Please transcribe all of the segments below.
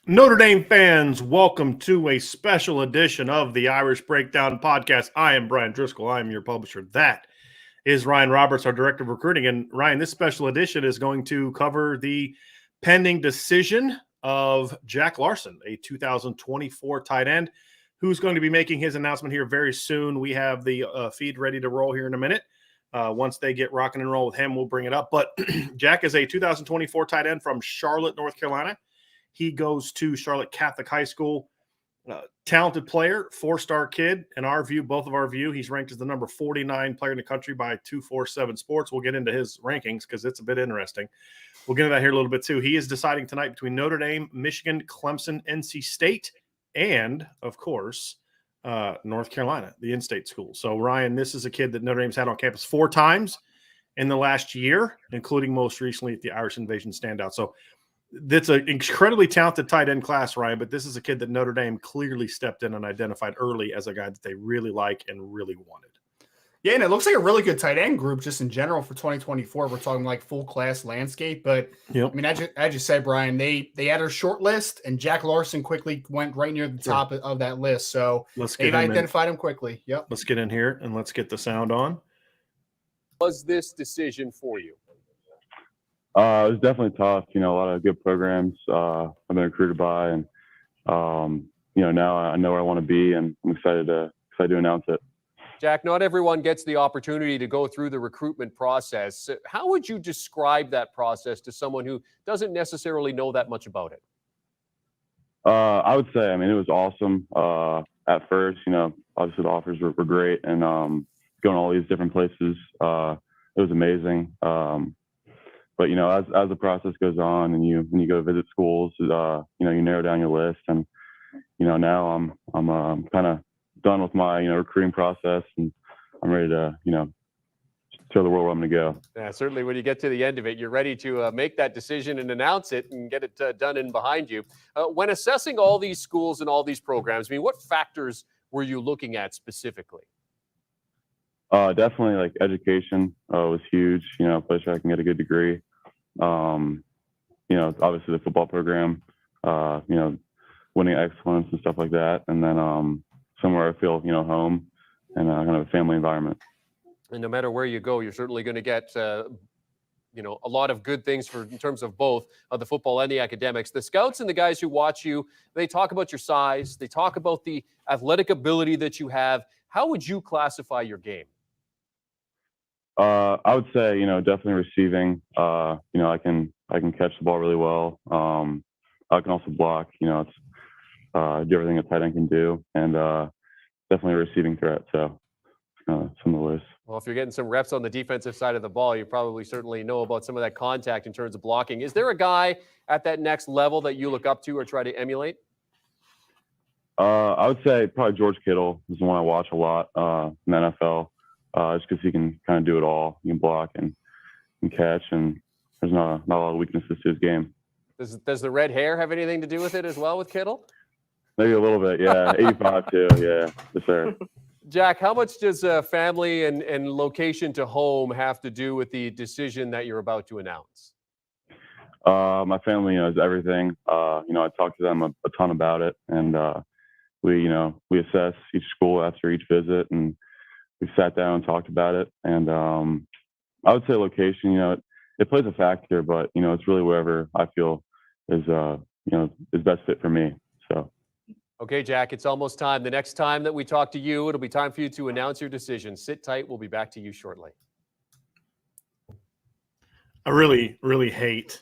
Notre Dame fans, welcome to a special edition of the Irish Breakdown Podcast. I am Brian Driscoll. I am your publisher. That is Ryan Roberts, our director of recruiting. And Ryan, this special edition is going to cover the pending decision of Jack Larsen, a 2024 tight end, who's going to be making his announcement here very soon. We have the feed ready to roll here in a minute. Once they get rocking and roll with him, we'll bring it up. But Jack is a 2024 tight end from Charlotte, North Carolina. He goes to Charlotte Catholic High School. Talented player, four-star kid. In our view, both of our view, he's ranked as the number 49 player in the country by 247 Sports. We'll get into his rankings because it's a bit interesting. We'll get into that here a little bit too. He is deciding tonight between Notre Dame, Michigan, Clemson, NC State, and, of course, North Carolina, the in-state school. So, Ryan, this is a kid that Notre Dame's had on campus 4 times in the last year, including most recently at the Irish Invasion Standout. So, that's an incredibly talented tight end class, Ryan, but this is a kid that Notre Dame clearly stepped in and identified early as a guy that they really like and really wanted. Yeah, and it looks like a really good tight end group just in general for 2024. We're talking like full class landscape, but I mean, as you said, Brian, they had a short list, and Jack Larsen quickly went right near the top of that list. So they've identified him quickly. Yep. Let's get in here and let's get the sound on. Was this decision for you? It was definitely tough. A lot of good programs I've been recruited by, and now I know where I want to be, and I'm excited to announce it. Jack, not everyone gets the opportunity to go through the recruitment process. How would you describe that process to someone who doesn't necessarily know that much about it? I would say, it was awesome. At first, obviously the offers were great, and going all these different places, it was amazing. But as the process goes on, and when you go visit schools, you narrow down your list, and now I'm kind of done with my recruiting process, and I'm ready to show the world where I'm going to go. Yeah, certainly. When you get to the end of it, you're ready to make that decision and announce it and get it done and behind you. When assessing all these schools and all these programs, what factors were you looking at specifically? Definitely like education was huge. A place where I can get a good degree. Obviously the football program, winning excellence and stuff like that. And then somewhere I feel, home, and kind of a family environment. And no matter where you go, you're certainly going to get, a lot of good things in terms of both the football and the academics. The scouts and the guys who watch you, they talk about your size. They talk about the athletic ability that you have. How would you classify your game? I would say, definitely receiving. I can catch the ball really well. I can also block. It's do everything a tight end can do, and definitely a receiving threat. So some of the list. Well, if you're getting some reps on the defensive side of the ball, you probably certainly know about some of that contact in terms of blocking. Is there a guy at that next level that you look up to or try to emulate? I would say probably George Kittle is the one I watch a lot in the NFL. Just because he can kind of do it all. He can block and catch, and there's not a lot of weaknesses to his game. Does the red hair have anything to do with it as well with Kittle? Maybe a little bit, yeah. 85 too, yeah, yes, sir. Jack, how much does family and location to home have to do with the decision that you're about to announce? My family knows everything. I talk to them a ton about it, and we assess each school after each visit, and we sat down and talked about it. And I would say location, it plays a factor, but it's really wherever I feel is best fit for me. So. Okay, Jack, it's almost time. The next time that we talk to you, it'll be time for you to announce your decision. Sit tight. We'll be back to you shortly. I really, really hate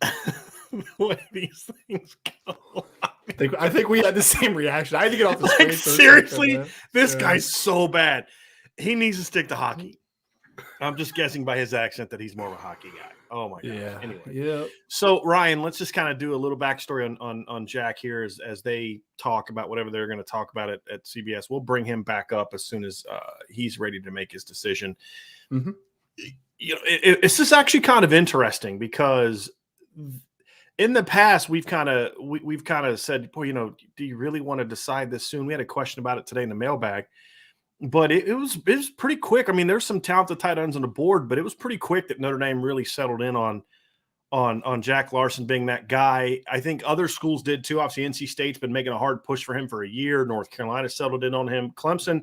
the way these things go. I think we had the same reaction. I had to get off the screen. Seriously, this guy's so bad. He needs to stick to hockey. I'm just guessing by his accent that he's more of a hockey guy. Oh my god. Yeah. Anyway. Yeah. So Ryan, let's just kind of do a little backstory on Jack here as they talk about whatever they're going to talk about at CBS. We'll bring him back up as soon as he's ready to make his decision. Mm-hmm. It's just actually kind of interesting because in the past we've kind of said, well, do you really want to decide this soon? We had a question about it today in the mailbag. But it was pretty quick. I mean, there's some talented tight ends on the board, but it was pretty quick that Notre Dame really settled in on on Jack Larsen being that guy. I think other schools did too. Obviously, NC State's been making a hard push for him for a year. North Carolina settled in on him. Clemson,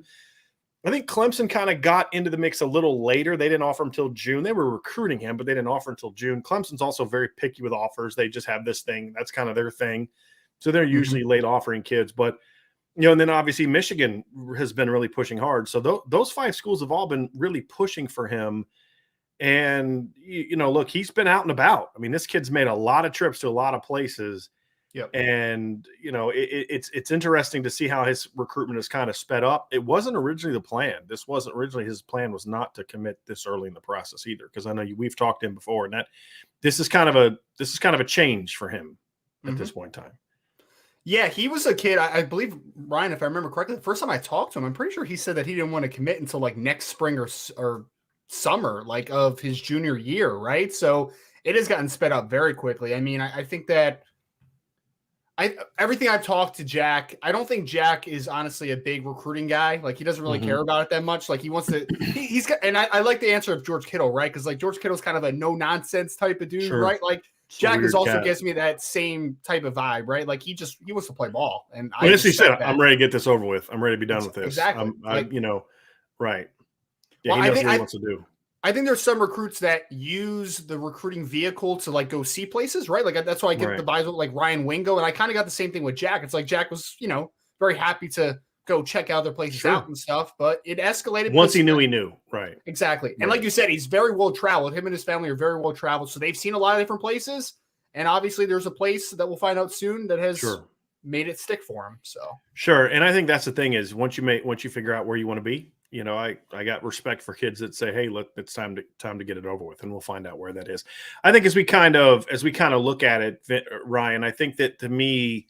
I think Clemson kind of got into the mix a little later. They didn't offer him until June. They were recruiting him, but they didn't offer until June. Clemson's also very picky with offers. They just have this thing. That's kind of their thing. So they're usually late offering kids. But, and then obviously Michigan has been really pushing hard. So those 5 schools have all been really pushing for him. And, look, he's been out and about. I mean, this kid's made a lot of trips to a lot of places. Yep. And, it's interesting to see how his recruitment has kind of sped up. It wasn't originally the plan. This wasn't originally his plan, was not to commit this early in the process either. Because I know we've talked to him before, and this is kind of a change for him at this point in time. Yeah, he was a kid. I believe, Ryan, if I remember correctly, the first time I talked to him, I'm pretty sure he said that he didn't want to commit until like next spring or summer, like of his junior year, right? So it has gotten sped up very quickly. I mean, I think that everything I've talked to Jack, I don't think Jack is honestly a big recruiting guy. Like, he doesn't really care about it that much. Like, he wants to, he's got, and I like the answer of George Kittle, right? Because like George Kittle's kind of a no nonsense type of dude, right? Like, Jack is also gives me that same type of vibe, right? Like, he wants to play ball. And I he said, I'm ready to get this over with. I'm ready to be done with this. Exactly. Right. Yeah, well, he knows what he wants to do. I think there's some recruits that use the recruiting vehicle to like go see places, right? Like, that's why I get the vibes with like Ryan Wingo. And I kind of got the same thing with Jack. It's like Jack was, very happy to go check other places out and stuff, but it escalated. Once he knew. Right. Exactly. And like you said, he's very well traveled. Him and his family are very well traveled. So they've seen a lot of different places. And obviously there's a place that we'll find out soon that has made it stick for him. So sure. And I think that's the thing is once you figure out where you want to be, I got respect for kids that say, hey, look, it's time to get it over with, and we'll find out where that is. I think as we kind of look at it, Ryan, I think that to me,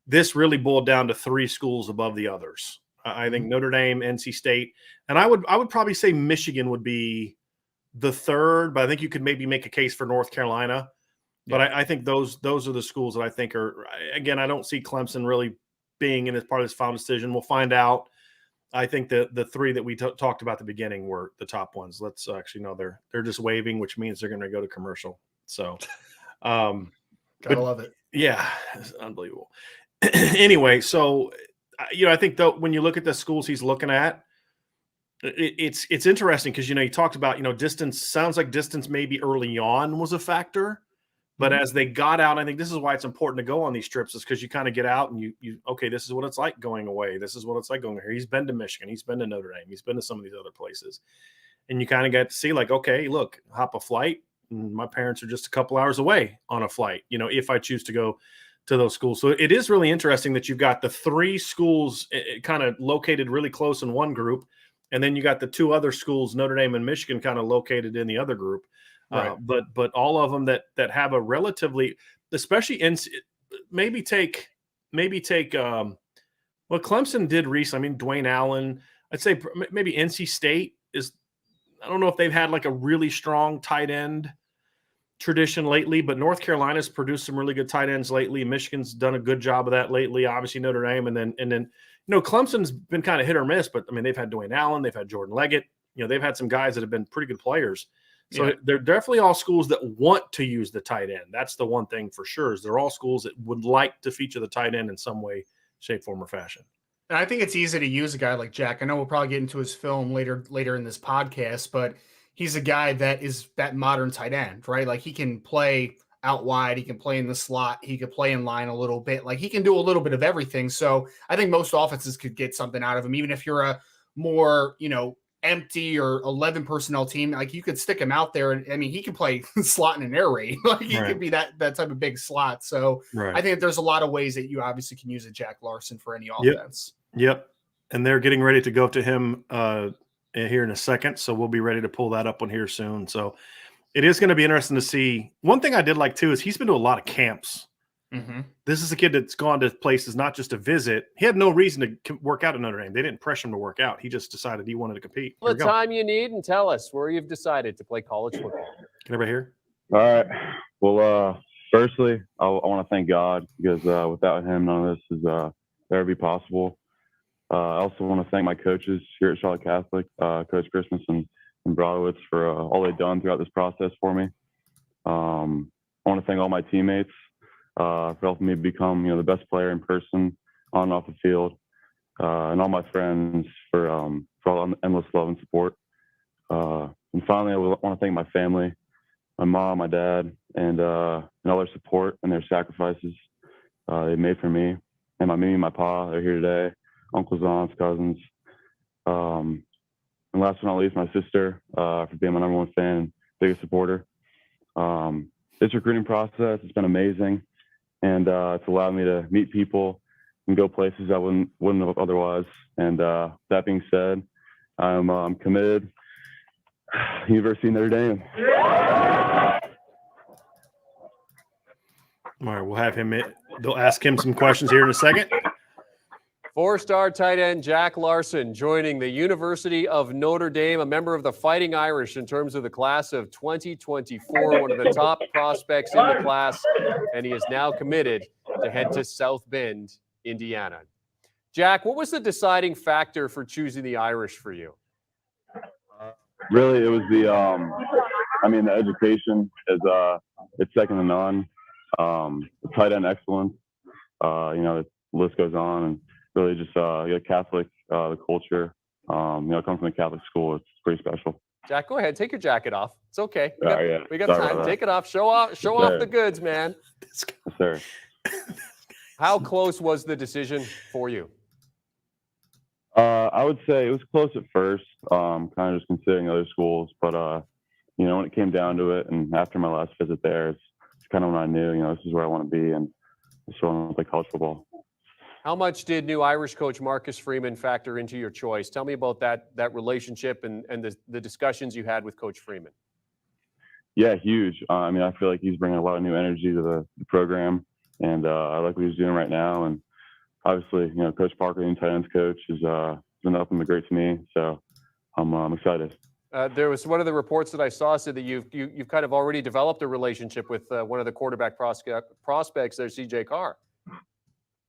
this really boiled down to 3 schools above the others. I think Notre Dame, NC State, and I would probably say Michigan would be the 3rd, but I think you could maybe make a case for North Carolina. But I think those are the schools that I think are, again, I don't see Clemson really being in as part of this final decision. We'll find out. I think the 3 that we talked about at the beginning were the top ones. Let's actually know they're just waving, which means they're going to go to commercial. So, gotta love it. Yeah, it's unbelievable. Anyway, so I think though when you look at the schools he's looking at, it's interesting because he talked about distance. Sounds like distance maybe early on was a factor. But as they got out, I think this is why it's important to go on these trips is because you kind of get out and you okay, this is what it's like going away. This is what it's like going here. He's been to Michigan. He's been to Notre Dame. He's been to some of these other places. And you kind of get to see like, okay, look, hop a flight. And my parents are just a couple hours away on a flight, if I choose to go to those schools. So it is really interesting that you've got the 3 schools kind of located really close in one group. And then you got the 2 other schools, Notre Dame and Michigan, kind of located in the other group. Right. But all of them that have a relatively, especially maybe take what Clemson did recently. I mean, Dwayne Allen. I'd say maybe NC State is. I don't know if they've had like a really strong tight end tradition lately, but North Carolina's produced some really good tight ends lately. Michigan's done a good job of that lately. Obviously Notre Dame, and then Clemson's been kind of hit or miss, but I mean they've had Dwayne Allen, they've had Jordan Leggett. They've had some guys that have been pretty good players. So they're definitely all schools that want to use the tight end. That's the one thing for sure is they're all schools that would like to feature the tight end in some way, shape, form, or fashion. And I think it's easy to use a guy like Jack. I know we'll probably get into his film later in this podcast, but he's a guy that is that modern tight end, right? Like he can play out wide, he can play in the slot, he could play in line a little bit. Like he can do a little bit of everything. So I think most offenses could get something out of him, even if you're a more, empty or 11 personnel team. Like you could stick him out there, and I mean he can play slot in an air raid. Like he could be that type of big slot. So I think there's a lot of ways that you obviously can use a Jack Larsen for any offense. Yep. And they're getting ready to go to him here in a second, so we'll be ready to pull that up on here soon. So it is going to be interesting to see. One thing I did like too is he's been to a lot of camps. This is a kid that's gone to places not just to visit. He had no reason to work out at Notre Dame. They didn't pressure him to work out. He just decided he wanted to compete. What time you need, and tell us where you've decided to play college football. Can everybody hear? All right. Well, firstly, I want to thank God because without him, none of this is ever be possible. I also want to thank my coaches here at Charlotte Catholic, Coach Christmas and Brodowitz for all they've done throughout this process for me. want to thank all my teammates for helping me become, the best player in person, on and off the field, and all my friends for all the endless love and support. And finally, I want to thank my family, my mom, my dad, and all their support and their sacrifices they made for me. And my mimi and my pa are here today, uncles, aunts, cousins. And last but not least, my sister for being my number one fan and biggest supporter. This recruiting process has been amazing, and it's allowed me to meet people and go places I wouldn't have otherwise. And that being said, I'm committed. University of Notre Dame. All right, we'll have him. They'll ask him some questions here in a second. 4-star tight end Jack Larsen joining the University of Notre Dame, a member of the Fighting Irish in terms of the class of 2024, one of the top prospects in the class, and he is now committed to head to South Bend, Indiana. Jack, what was the deciding factor for choosing the Irish for you? Really, it was the education is it's second to none. The tight end excellence, the list goes on, and really just Catholic, the culture, coming from a Catholic school, it's pretty special. Jack, go ahead, take your jacket off. It's okay. We got Sorry time. Take it off. Show off the goods, man. Yes, sir. How close was the decision for you? I would say it was close at first, kind of just considering other schools, but when it came down to it, and after my last visit there, it's kind of when I knew, this is where I want to be, and this is where I want to play college football. How much did new Irish coach Marcus Freeman factor into your choice? Tell me about that relationship and the discussions you had with Coach Freeman. Yeah, huge. I feel like he's bringing a lot of new energy to the program, and I like what he's doing right now. And obviously, Coach Parker, the tight ends coach, has been nothing but great to me. So I'm excited. There was one of the reports that I saw said that you've kind of already developed a relationship with one of the quarterback prospects there, CJ Carr.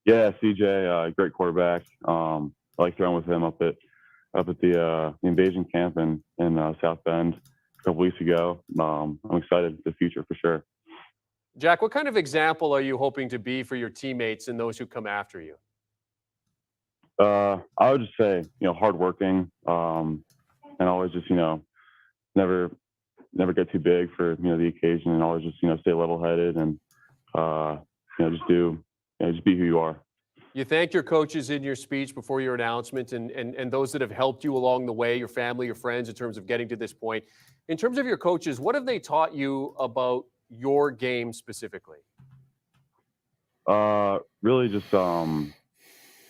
Yeah, CJ, great quarterback. I like throwing with him up at the invasion camp in South Bend a couple weeks ago. I'm excited for the future for sure. Jack, what kind of example are you hoping to be for your teammates and those who come after you? I would just say, hardworking, and always just, never get too big for, the occasion, and always just, stay level-headed and, just be who you are. You thanked your coaches in your speech before your announcement and those that have helped you along the way, your family, your friends, in terms of getting to this point. In terms of your coaches, what have they taught you about your game specifically? Really just, kind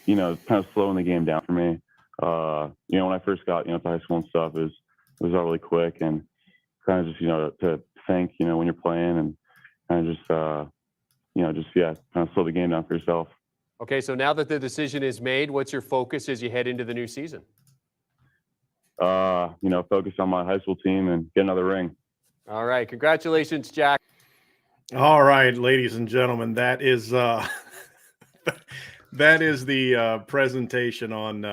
of slowing the game down for me. When I first got, to high school and stuff, it was all really quick, and kind of just, to think, when you're playing, and kind of just, kind of slow the game down for yourself. Okay, so now that the decision is made, what's your focus as you head into the new season? Focus on my high school team and get another ring. All right, congratulations, Jack. All right, ladies and gentlemen, that is that is the presentation on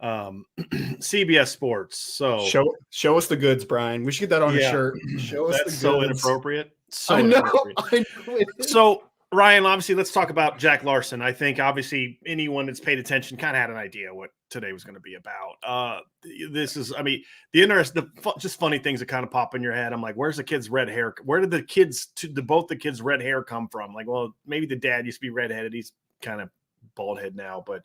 CBS Sports. So show us the goods, Brian. We should get that on a shirt. Show us the goods. So inappropriate. So I know. inappropriate. So Ryan, obviously, let's talk about Jack Larsen. I think obviously anyone that's paid attention kind of had an idea what today was going to be about. This is, just funny things that kind of pop in your head. I'm like, where's the kid's red hair? Where did both the kids' red hair come from? Like, well, maybe the dad used to be redheaded. He's kind of bald head now, but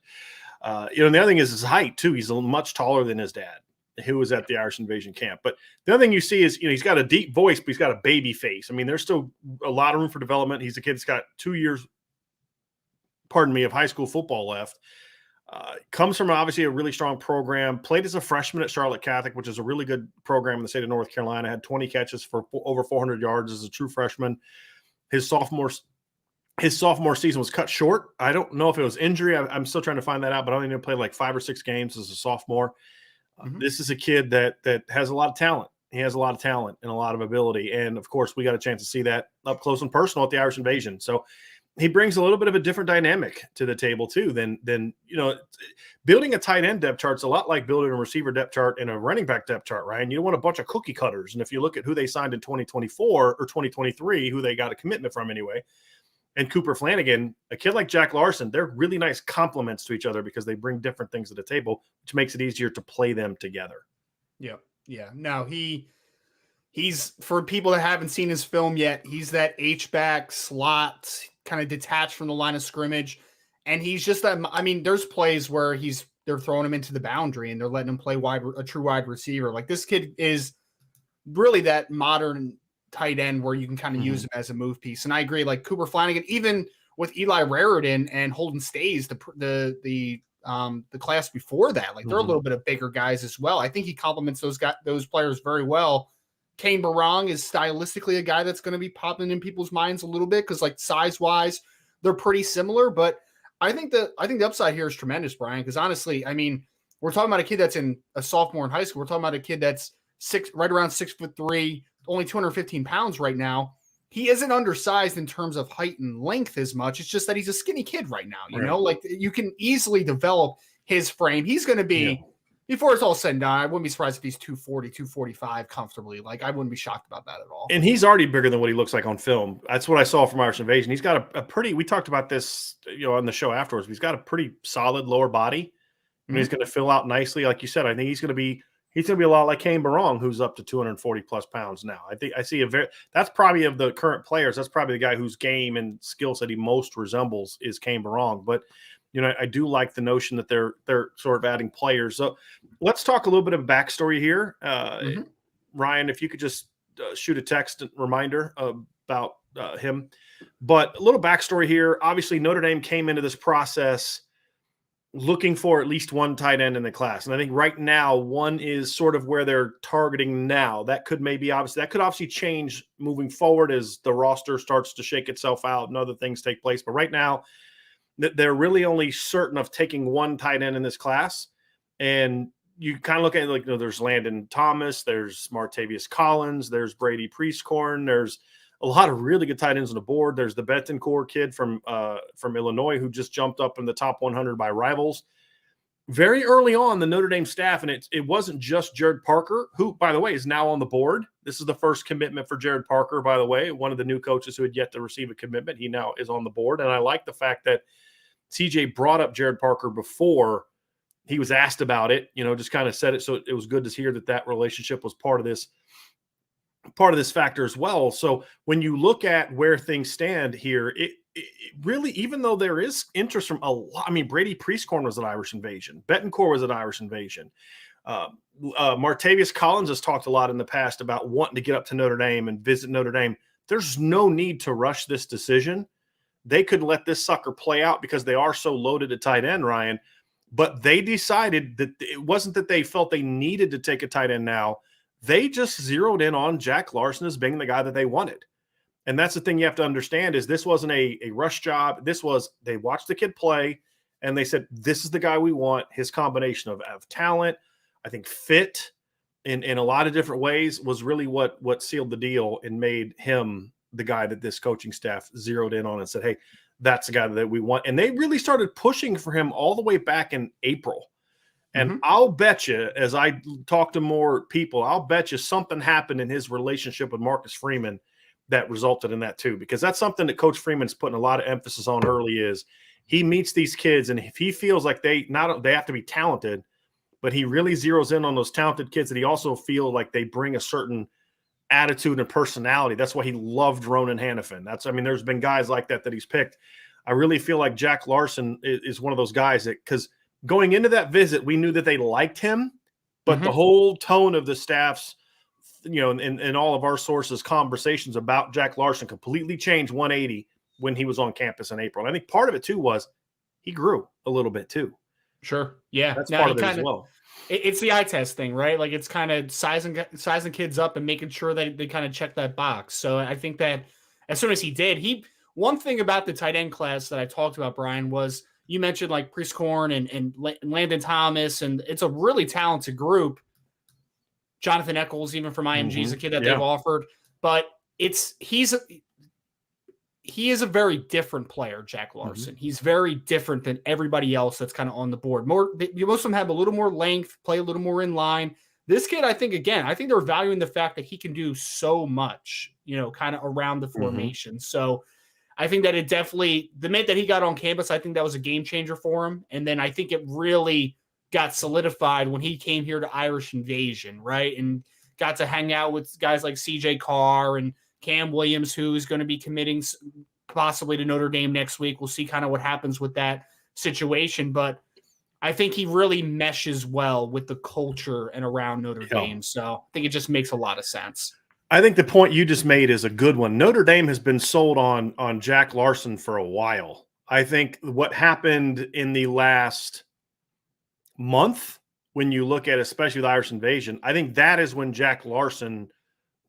the other thing is his height too. He's much taller than his dad, who was at the Irish invasion camp. But the other thing you see is, he's got a deep voice, but he's got a baby face. There's still a lot of room for development. He's a kid that's got 2 years, of high school football left. Comes from obviously a really strong program, played as a freshman at Charlotte Catholic, which is a really good program in the state of North Carolina, had 20 catches for over 400 yards as a true freshman. His sophomore season was cut short. I don't know if it was injury. I'm still trying to find that out, but I only played like 5 or 6 games as a sophomore. This is a kid that has a lot of talent. He has a lot of talent and a lot of ability. And, of course, we got a chance to see that up close and personal at the Irish invasion. So he brings a little bit of a different dynamic to the table too than building a tight end depth chart's a lot like building a receiver depth chart and a running back depth chart, Ryan. You don't want a bunch of cookie cutters. And if you look at who they signed in 2024 or 2023, who they got a commitment from anyway, and Cooper Flanagan, a kid like Jack Larsen, they're really nice complements to each other because they bring different things to the table, which makes it easier to play them together. Yeah. Yeah. Now he's, for people that haven't seen his film yet, he's that H-back slot, kind of detached from the line of scrimmage. And he's just there's plays where they're throwing him into the boundary and they're letting him play a true wide receiver. Like, this kid is really that modern tight end where you can kind of use him as a move piece. And I agree, like Cooper Flanagan, even with Eli Raritan and Holden Stays, the class before that, like they're a little bit of bigger guys as well. I think he complements those players very well. Kane Barong is stylistically a guy that's going to be popping in people's minds a little bit because, like, size-wise, they're pretty similar. But I think the upside here is tremendous, Brian, because honestly, I mean, we're talking about a kid that's in a sophomore in high school. We're talking about a kid that's right around 6'3", only 215 pounds right now. He isn't undersized in terms of height and length as much. It's just that he's a skinny kid right now. You know, like, you can easily develop his frame. He's going to be, before it's all said and done, I wouldn't be surprised if he's 240, 245 comfortably. Like, I wouldn't be shocked about that at all. And he's already bigger than what he looks like on film. That's what I saw from Irish Invasion. He's got a pretty, we talked about this, on the show afterwards, but he's got a pretty solid lower body. I mean, he's going to fill out nicely. Like you said, I think he's going to be a lot like Kane Barong, who's up to 240 plus pounds now. I see that's probably, of the current players, that's probably the guy whose game and skill set he most resembles is Kane Barong. But, I do like the notion that they're sort of adding players. So let's talk a little bit of backstory here. Ryan, if you could just shoot a text reminder about him. But a little backstory here. Obviously, Notre Dame came into this process looking for at least one tight end in the class. And I think right now, one is sort of where they're targeting now. That could obviously change moving forward as the roster starts to shake itself out and other things take place. But right now, they're really only certain of taking one tight end in this class. And you kind of look at it like, there's Landon Thomas, there's Martavius Collins, there's Brady Priestcorn, there's a lot of really good tight ends on the board. There's the Betancourt kid from Illinois who just jumped up in the top 100 by Rivals. Very early on, the Notre Dame staff, and it wasn't just Jared Parker, who, by the way, is now on the board. This is the first commitment for Jared Parker, by the way, one of the new coaches who had yet to receive a commitment. He now is on the board, and I like the fact that CJ brought up Jared Parker before he was asked about it, just kind of said it. So it was good to hear that relationship was part of this factor as well. So when you look at where things stand here, it really, even though there is interest from a lot, I mean, Brady Priestcorn was at Irish Invasion. Betancourt was at Irish Invasion. Martavius Collins has talked a lot in the past about wanting to get up to Notre Dame and visit Notre Dame. There's no need to rush this decision. They could let this sucker play out because they are so loaded at tight end, Ryan. But they decided that it wasn't that they felt they needed to take a tight end now. They just zeroed in on Jack Larsen as being the guy that they wanted. And that's the thing you have to understand is this wasn't a rush job. This was, they watched the kid play and they said, this is the guy we want. His combination of talent, I think fit in a lot of different ways was really what sealed the deal and made him the guy that this coaching staff zeroed in on and said, hey, that's the guy that we want. And they really started pushing for him all the way back in April. And I'll bet you, as I talk to more people, I'll bet you something happened in his relationship with Marcus Freeman that resulted in that too, because that's something that Coach Freeman's putting a lot of emphasis on early is he meets these kids. And if he feels like they have to be talented, but he really zeroes in on those talented kids that he also feel like they bring a certain attitude and personality. That's why he loved Ronan Hannafin. There's been guys like that he's picked. I really feel like Jack Larsen is one of those guys that, because going into that visit, we knew that they liked him, but the whole tone of the staff's, and all of our sources' conversations about Jack Larsen completely changed 180 when he was on campus in April. And I think part of it too was he grew a little bit too. Sure. Yeah. That's part of it as well. It's the eye test thing, right? Like it's kind of sizing kids up and making sure that they kind of check that box. So I think that as soon as he did, one thing about the tight end class that I talked about, Brian, was you mentioned like Priestcorn and Landon Thomas, and it's a really talented group. Jonathan Eccles, even from IMG, is a kid that they've offered, but he's he is a very different player, Jack Larsen. He's very different than everybody else that's kind of on the board. Most of them have a little more length, play a little more in line. This kid, I think they're valuing the fact that he can do so much, kind of around the formation. So I think that it definitely, the minute that he got on campus, I think that was a game changer for him. And then I think it really got solidified when he came here to Irish Invasion, right? And got to hang out with guys like CJ Carr and Cam Williams, who is going to be committing possibly to Notre Dame next week. We'll see kind of what happens with that situation. But I think he really meshes well with the culture and around Notre Dame. So I think it just makes a lot of sense. I think the point you just made is a good one. Notre Dame has been sold on Jack Larsen for a while. I think what happened in the last month, when you look at especially the Irish Invasion, I think that is when Jack Larsen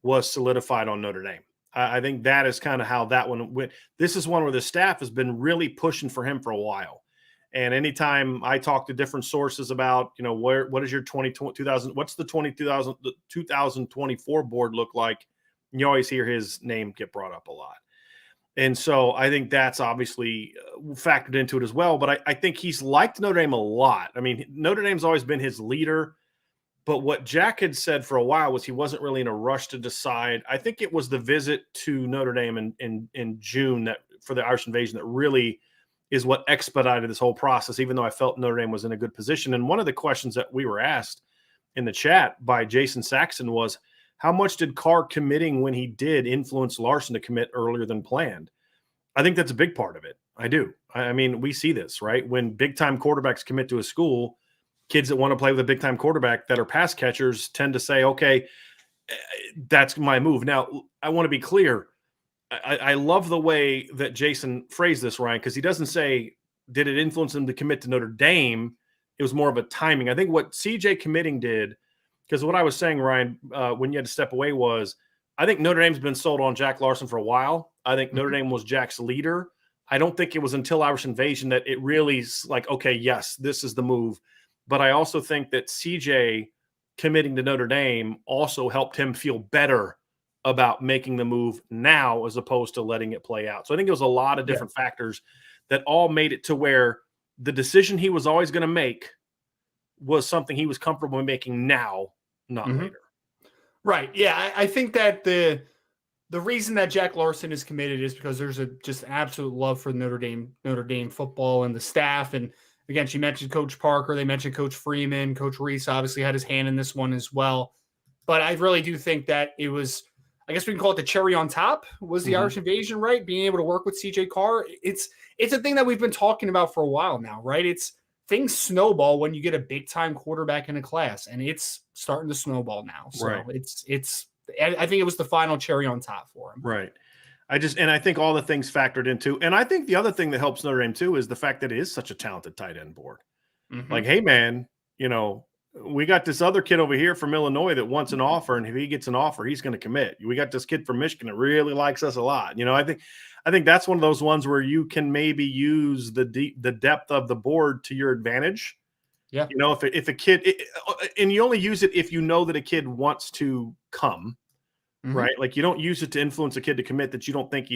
was solidified on Notre Dame. I think that is kind of how that one went. This is one where the staff has been really pushing for him for a while. And anytime I talk to different sources about, what is your 2024 board look like, you always hear his name get brought up a lot. And so I think that's obviously factored into it as well. But I think he's liked Notre Dame a lot. I mean, Notre Dame's always been his leader. But what Jack had said for a while was he wasn't really in a rush to decide. I think it was the visit to Notre Dame in June that for the Irish Invasion that really is what expedited this whole process, even though I felt Notre Dame was in a good position. And one of the questions that we were asked in the chat by Jason Saxon was, how much did Carr committing when he did influence Larson to commit earlier than planned? I think that's a big part of it. I do. I mean, we see this, right? When big-time quarterbacks commit to a school, kids that want to play with a big-time quarterback that are pass catchers tend to say, okay, that's my move. Now, I want to be clear. I love the way that Jason phrased this, Ryan, because he doesn't say, did it influence him to commit to Notre Dame? It was more of a timing. I think what CJ committing did, because what I was saying, Ryan, when you had to step away was, I think Notre Dame's been sold on Jack Larsen for a while. I think Notre Dame was Jack's leader. I don't think it was until Irish Invasion that it really is like, okay, yes, this is the move. But I also think that CJ committing to Notre Dame also helped him feel better about making the move now as opposed to letting it play out. So I think it was a lot of different factors that all made it to where the decision he was always going to make was something he was comfortable making now, not later. Right. Yeah. I think that the reason that Jack Larsen is committed is because there's just absolute love for Notre Dame football and the staff. And again, she mentioned Coach Parker. They mentioned Coach Freeman. Coach Reese obviously had his hand in this one as well. But I really do think that it was, I guess we can call it the cherry on top, was the Irish Invasion, right? Being able to work with CJ Carr. It's a thing that we've been talking about for a while now, right? Things snowball when you get a big time quarterback in a class, and it's starting to snowball now. So I think it was the final cherry on top for him. Right. I think all the things factored into, and I think the other thing that helps Notre Dame too is the fact that it is such a talented tight end board. Like, hey man, we got this other kid over here from Illinois that wants an offer, and if he gets an offer, he's going to commit. We got this kid from Michigan that really likes us a lot. I think that's one of those ones where you can maybe use the depth of the board to your advantage. Yeah. If a kid, and you only use it if you know that a kid wants to come, right? Like you don't use it to influence a kid to commit that you don't think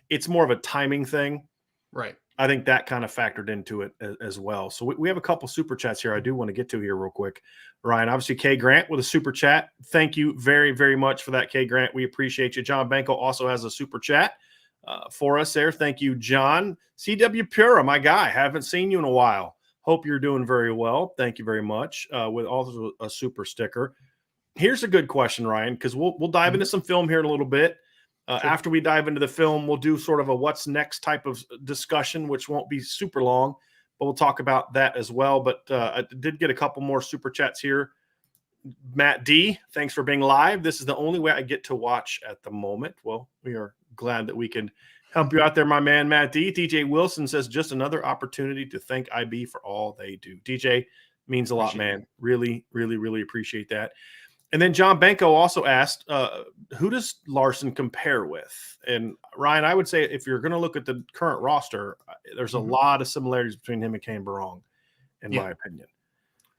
it's more of a timing thing. Right. I think that kind of factored into it as well. So we have a couple super chats here I do want to get to here real quick. Ryan, obviously K Grant with a super chat. Thank you very, very much for that, K Grant. We appreciate you. John Banco also has a super chat for us there. Thank you, John. CW Pura, my guy. Haven't seen you in a while. Hope you're doing very well. Thank you very much. With also a super sticker. Here's a good question, Ryan, because we'll dive into some film here in a little bit. Sure. After we dive into the film, we'll do sort of a what's next type of discussion, which won't be super long, but we'll talk about that as well. But I did get a couple more super chats here. Matt D, thanks for being live. This is the only way I get to watch at the moment. Well, we are glad that we can help you out there, my man, Matt D. DJ Wilson says, just another opportunity to thank IB for all they do. DJ, means a lot, man. Really, really, really appreciate that. And then John Banco also asked, who does Larson compare with? And Ryan, I would say if you're going to look at the current roster, there's a lot of similarities between him and Kane Barong, in my opinion.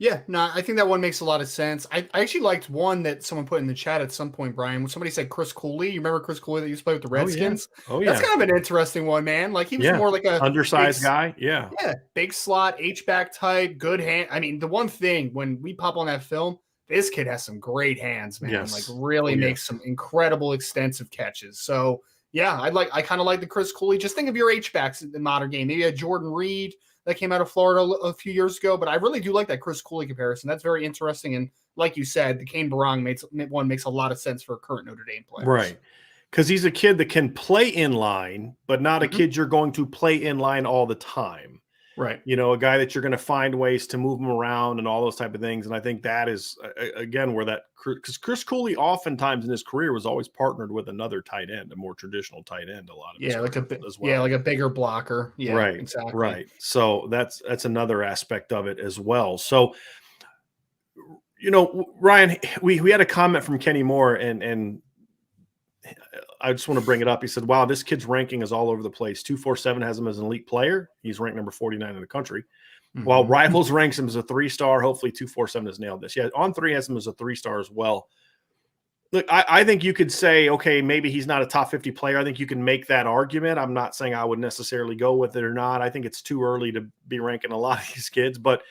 Yeah, no, I think that one makes a lot of sense. I actually liked one that someone put in the chat at some point, Brian, when somebody said Chris Cooley. You remember Chris Cooley that used to play with the Redskins? Oh, yeah. That's kind of an interesting one, man. Like he was more like a undersized guy. Yeah. Yeah, big slot, H-back type, good hand. I mean, the one thing when we pop on that film, this kid has some great hands, man. Yes. Like really makes some incredible extensive catches. So yeah, I kind of like the Chris Cooley. Just think of your H-backs in the modern game. Maybe a Jordan Reed that came out of Florida a few years ago, but I really do like that Chris Cooley comparison. That's very interesting. And like you said, the Kane Barong makes a lot of sense for current Notre Dame players. Right. Because he's a kid that can play in line, but not a kid you're going to play in line all the time. Right. You know, a guy that you're going to find ways to move him around and all those type of things. And I think that is, again, where that – because Chris Cooley oftentimes in his career was always partnered with another tight end, a more traditional tight end a lot of his as well. Yeah, like a bigger blocker. Yeah, right, exactly. Right. So that's another aspect of it as well. So, you know, Ryan, we had a comment from Kenny Moore, and I just want to bring it up. He said, wow, this kid's ranking is all over the place. 247 has him as an elite player. He's ranked number 49 in the country. While Rivals ranks him as a 3-star, hopefully 247 has nailed this. Yeah, On3 has him as a 3-star as well. Look, I think you could say, okay, maybe he's not a top 50 player. I think you can make that argument. I'm not saying I would necessarily go with it or not. I think it's too early to be ranking a lot of these kids. But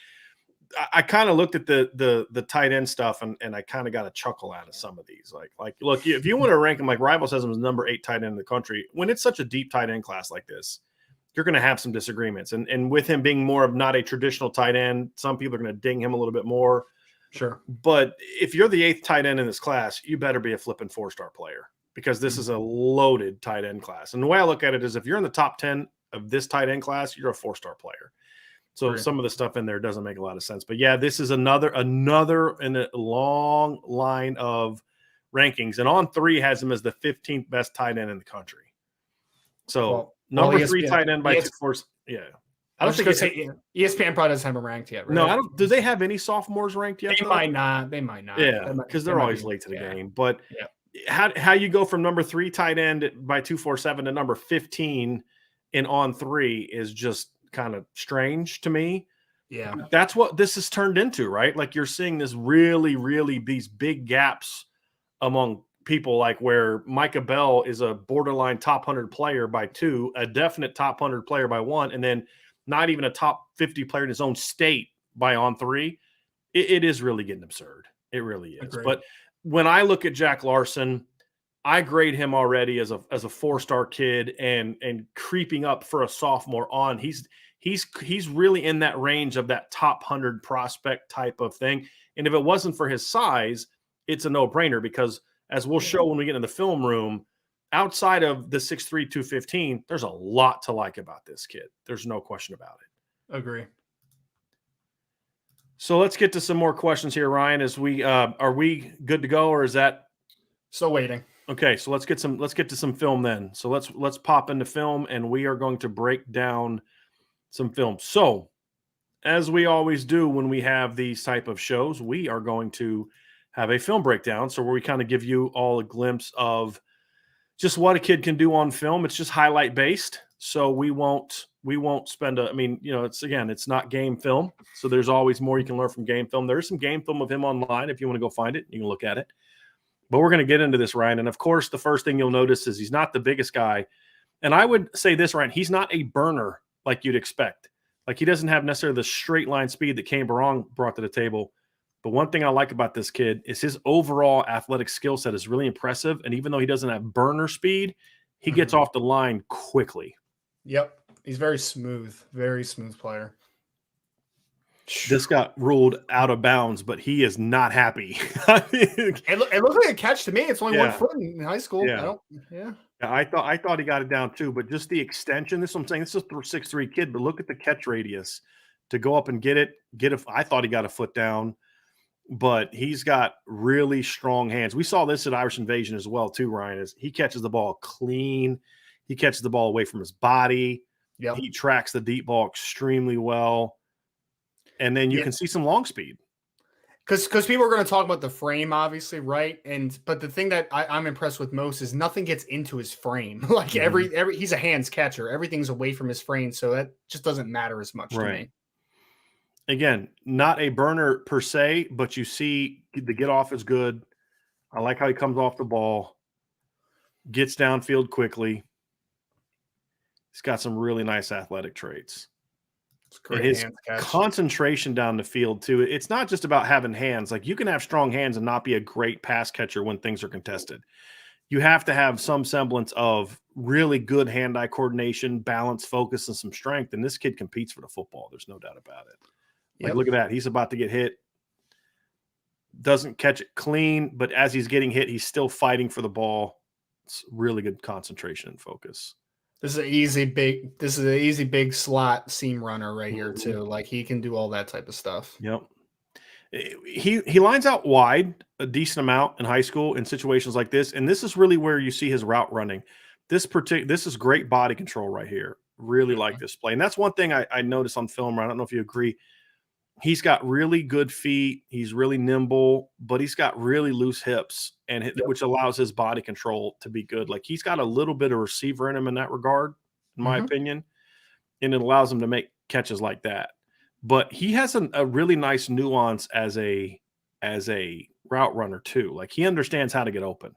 I kind of looked at the tight end stuff and I kind of got a chuckle out of some of these. Like, look, if you want to rank him, like Rivals has him as number 8 tight end in the country, when it's such a deep tight end class like this, you're going to have some disagreements. And with him being more of not a traditional tight end, some people are going to ding him a little bit more. Sure. But if you're the 8th tight end in this class, you better be a flipping 4-star player because this is a loaded tight end class. And the way I look at it is if you're in the top 10 of this tight end class, you're a 4-star player. So some of the stuff in there doesn't make a lot of sense. But yeah, this is another in a long line of rankings. And On3 has him as the 15th best tight end in the country. So number 3 tight end by 2 force. Yeah. I don't think ESPN probably doesn't have him ranked yet, right? No, I don't. Do they have any sophomores ranked yet? They might not. Yeah, because they're always late to the game. But how you go from number 3 tight end by 247 to number 15 in On3 is just kind of strange to me. Yeah. That's what this has turned into, right? Like you're seeing this really, really these big gaps among people, like where Micah Bell is a borderline top 100 player by 2, a definite top 100 player by 1, and then not even a top 50 player in his own state by On3. It is really getting absurd. It really is. Agreed. But when I look at Jack Larsen, I grade him already as a 4-star kid and creeping up for a sophomore on. He's really in that range of that top 100 prospect type of thing. And if it wasn't for his size, it's a no-brainer because as we'll show when we get in the film room, outside of the 6'3", 215, there's a lot to like about this kid. There's no question about it. Agree. So let's get to some more questions here, Ryan. As we are we good to go, or is that still waiting? Okay, so let's get to some film then. So let's pop into film, and we are going to break down some film. So as we always do when we have these type of shows, we are going to have a film breakdown. So where we kind of give you all a glimpse of just what a kid can do on film. It's just highlight based. So we won't spend it's not game film. So there's always more you can learn from game film. There's some game film of him online. If you want to go find it, you can look at it. But we're going to get into this, Ryan. And of course, the first thing you'll notice is he's not the biggest guy. And I would say this, Ryan, he's not a burner like you'd expect. Like he doesn't have necessarily the straight line speed that Kane Barong brought to the table. But one thing I like about this kid is his overall athletic skill set is really impressive. And even though he doesn't have burner speed, he gets off the line quickly. Yep. He's very smooth player. This got ruled out of bounds, but he is not happy. It looked like a catch to me. It's only 1 foot in high school. Yeah. I thought he got it down too, but just the extension. This is what I'm saying. This is a 6'3" kid, but look at the catch radius to go up and get it. I thought he got a foot down, but he's got really strong hands. We saw this at Irish Invasion as well too, Ryan. Is he catches the ball clean. He catches the ball away from his body. Yep. He tracks the deep ball extremely well. And then you can see some long speed. Because people are going to talk about the frame, obviously, right? But the thing that I'm impressed with most is nothing gets into his frame. Like every he's a hands catcher. Everything's away from his frame, so that just doesn't matter as much to me. Again, not a burner per se, but you see the get off is good. I like how he comes off the ball, gets downfield quickly. He's got some really nice athletic traits. It's great and his hands catch. concentration down the field, too. It's not just about having hands. Like, you can have strong hands and not be a great pass catcher when things are contested. You have to have some semblance of really good hand-eye coordination, balance, focus, and some strength. And this kid competes for the football. There's no doubt about it. Like, look at that. He's about to get hit. Doesn't catch it clean, but as he's getting hit, he's still fighting for the ball. It's really good concentration and focus. This is an easy big slot seam runner right here too. Like, he can do all that type of stuff. Yep. He lines out wide a decent amount in high school in situations like this, and this is really where you see his route running. This is great body control right here. Really like this play, and that's one thing I noticed on film. I don't know if you agree. He's got really good feet. He's really nimble, but he's got really loose hips, and which allows his body control to be good. Like, he's got a little bit of receiver in him in that regard, in my opinion, and it allows him to make catches like that. But he has a really nice nuance as a route runner too. Like, he understands how to get open.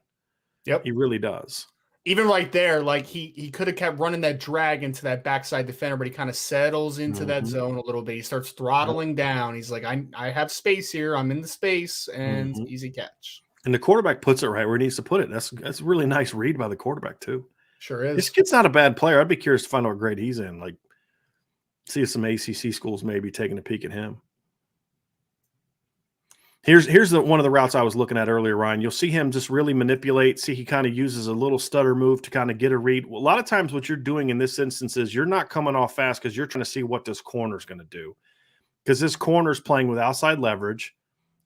Yep, he really does. Even right there, like, he could have kept running that drag into that backside defender, but he kind of settles into that zone a little bit. He starts throttling down. He's like, I have space here. I'm in the space, and easy catch. And the quarterback puts it right where he needs to put it. That's a really nice read by the quarterback too. Sure is. This kid's not a bad player. I'd be curious to find out what grade he's in. Like, see if some ACC schools maybe taking a peek at him. Here's one of the routes I was looking at earlier, Ryan. You'll see him just really manipulate. See, he kind of uses a little stutter move to kind of get a read. Well, a lot of times what you're doing in this instance is you're not coming off fast because you're trying to see what this corner is going to do. Because this corner is playing with outside leverage.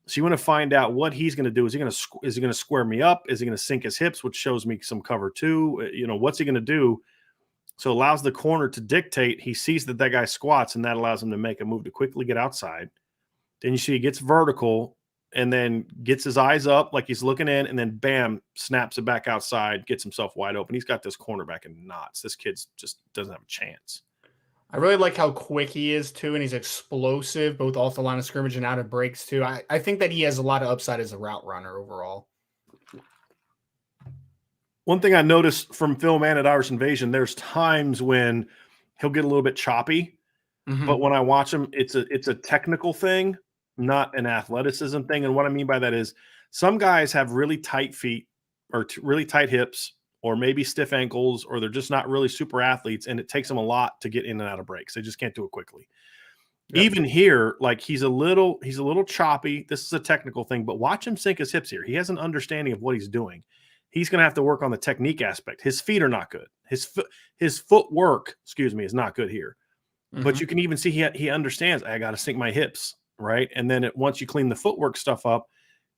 So you want to find out what he's going to do. Is he going to square me up? Is he going to sink his hips, which shows me some cover two? What's he going to do? So it allows the corner to dictate. He sees that guy squats, and that allows him to make a move to quickly get outside. Then you see he gets vertical and then gets his eyes up like he's looking in, and then bam, snaps it back outside, gets himself wide open. He's got this cornerback in knots. This kid just doesn't have a chance. I really like how quick he is too, and he's explosive both off the line of scrimmage and out of breaks too. I think that he has a lot of upside as a route runner overall. One thing I noticed from film and at Irish Invasion, there's times when he'll get a little bit choppy, but when I watch him, it's a technical thing, not an athleticism thing. And what I mean by that is some guys have really tight feet or really tight hips or maybe stiff ankles, or they're just not really super athletes, and it takes them a lot to get in and out of breaks. They just can't do it quickly. Yep. Even here, like, he's a little choppy. This is a technical thing, but watch him sink his hips here. He has an understanding of what he's doing. He's going to have to work on the technique aspect. His feet are not good. His footwork, is not good here. But you can even see he understands, I got to sink my hips, right? And then once you clean the footwork stuff up,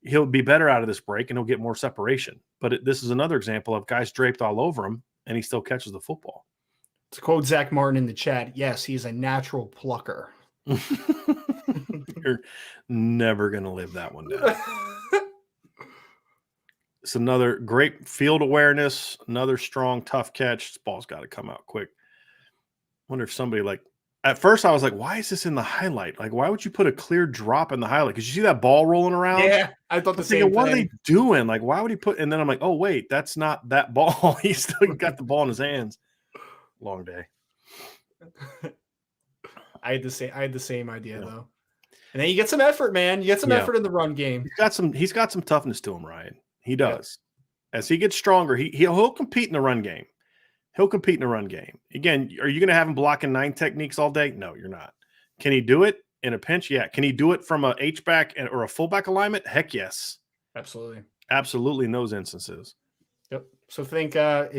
he'll be better out of this break and he'll get more separation. But this is another example of guys draped all over him and he still catches the football. To quote Zach Martin in the chat, yes, he's a natural plucker. You're never going to live that one down. It's another great field awareness, another strong, tough catch. This ball's got to come out quick. Wonder if somebody, like, at first I was like, why is this in the highlight? Like, why would you put a clear drop in the highlight? Because you see that ball rolling around? Yeah, I thought the same thing. What are they doing? Like, why would he put – and then I'm like, oh, wait, that's not that ball. He's still got the ball in his hands. Long day. I had the same idea, though. And then you get some effort, man. You get some effort in the run game. He's got some toughness to him, Ryan. He does. Yep. As he gets stronger, he'll compete in the run game. He'll compete in the run game. Again, are you going to have him blocking 9 techniques all day? No, you're not. Can he do it in a pinch? Yeah. Can he do it from a H-back or a fullback alignment? Heck yes. Absolutely. Absolutely in those instances. Yep. So think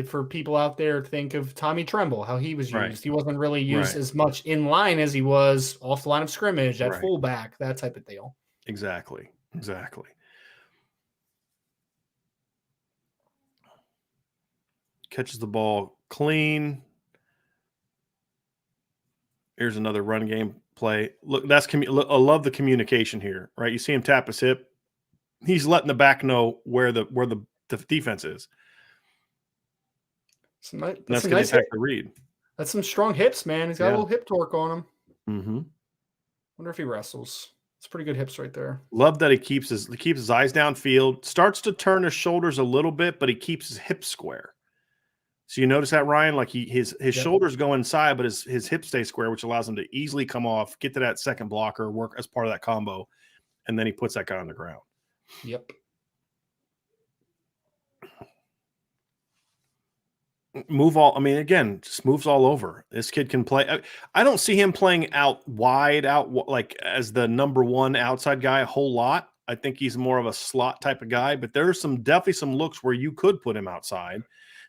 for people out there, think of Tommy Tremble, how he was used. Right. He wasn't really used as much in line as he was off the line of scrimmage, at fullback, that type of deal. Exactly. Catches the ball clean. Here's another run game play. Look, I love the communication here, right? You see him tap his hip. He's letting the back know where the defense is. That's going to impact the read. That's some strong hips, man. He's got a little hip torque on him. Wonder if he wrestles. It's pretty good hips right there. Love that he keeps his eyes downfield, starts to turn his shoulders a little bit, but he keeps his hips square. So you notice that, Ryan? Like his shoulders go inside, but his hips stay square, which allows him to easily come off, get to that second blocker, work as part of that combo, and then he puts that guy on the ground. Yep. Just moves all over. This kid can play. I don't see him playing out wide, like as the number one outside guy a whole lot. I think he's more of a slot type of guy, but there's definitely some looks where you could put him outside,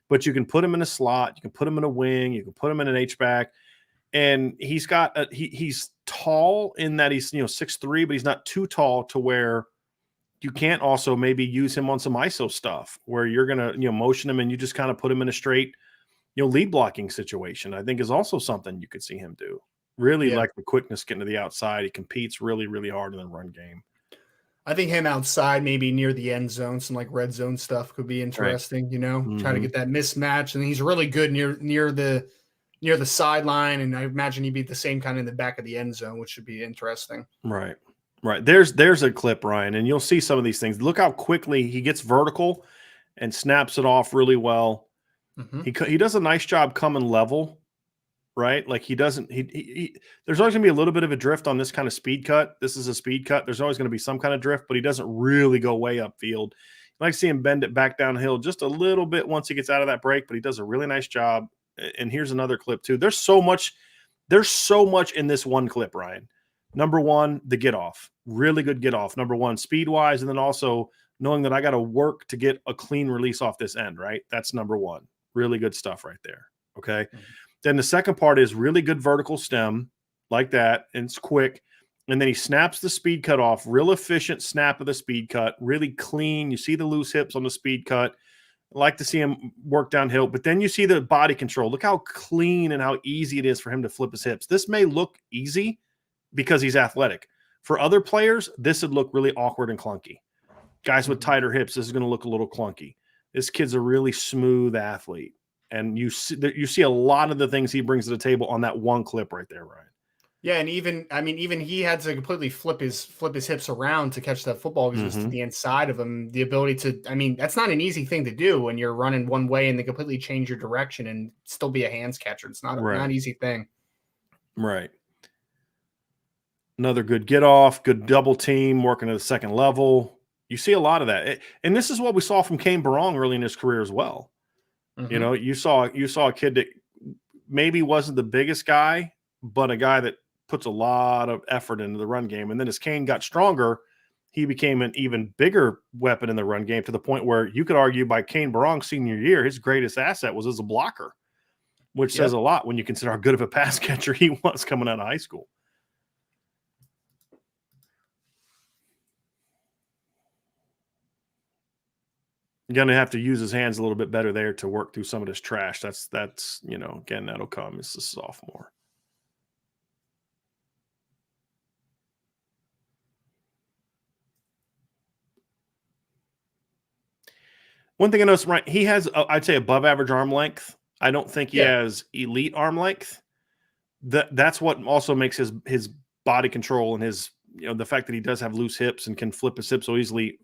but you can put him in a slot. You can put him in a wing. You can put him in an H-back. And he's tall in that he's 6'3", but he's not too tall to where you can't also maybe use him on some ISO stuff where you're going to, motion him and you just kind of put him in a straight, lead blocking situation. I think is also something you could see him do. Really like the quickness getting to the outside. He competes really, really hard in the run game. I think him outside, maybe near the end zone, some like red zone stuff could be interesting, Right. Trying to get that mismatch. And he's really good near the sideline. And I imagine he'd be the same kind of in the back of the end zone, which should be interesting. Right. Right. There's a clip, Ryan, and you'll see some of these things. Look how quickly he gets vertical and snaps it off really well. Mm-hmm. He does a nice job coming level, right? Like there's always going to be a little bit of a drift on this kind of speed cut. This is a speed cut. There's always going to be some kind of drift, but he doesn't really go way upfield. I like to see him bend it back downhill just a little bit once he gets out of that break, but he does a really nice job. And here's another clip too. There's so much in this one clip, Ryan. Number one, the get off. Really good get off. Number one, speed wise, and then also knowing that I got to work to get a clean release off this end, right? That's number one. Really good stuff right there. Okay. Mm-hmm. Then the second part is really good vertical stem like that. And it's quick. And then he snaps the speed cut off. Real efficient snap of the speed cut. Really clean. You see the loose hips on the speed cut. I like to see him work downhill. But then you see the body control. Look how clean and how easy it is for him to flip his hips. This may look easy because he's athletic. For other players, this would look really awkward and clunky. Guys with tighter hips, this is going to look a little clunky. This kid's a really smooth athlete. And you see a lot of the things he brings to the table on that one clip right there, Ryan. Yeah, and even he had to completely flip his hips around to catch that football because it was to the inside of him. The ability to, that's not an easy thing to do when you're running one way and they completely change your direction and still be a hands catcher. It's not an easy thing. Right. Another good get off, good double team, working at the second level. You see a lot of that. And this is what we saw from Kane Barong early in his career as well. Mm-hmm. You saw a kid that maybe wasn't the biggest guy, but a guy that puts a lot of effort into the run game. And then as Kane got stronger, he became an even bigger weapon in the run game to the point where you could argue by Kane Barong's senior year, his greatest asset was as a blocker, which says a lot when you consider how good of a pass catcher he was coming out of high school. Going to have to use his hands a little bit better there to work through some of this trash. That's again, that'll come as a sophomore. One thing I noticed, right, he has, I'd say, above average arm length. I don't think he has elite arm length. That's what also makes his body control and his, the fact that he does have loose hips and can flip his hips so easily,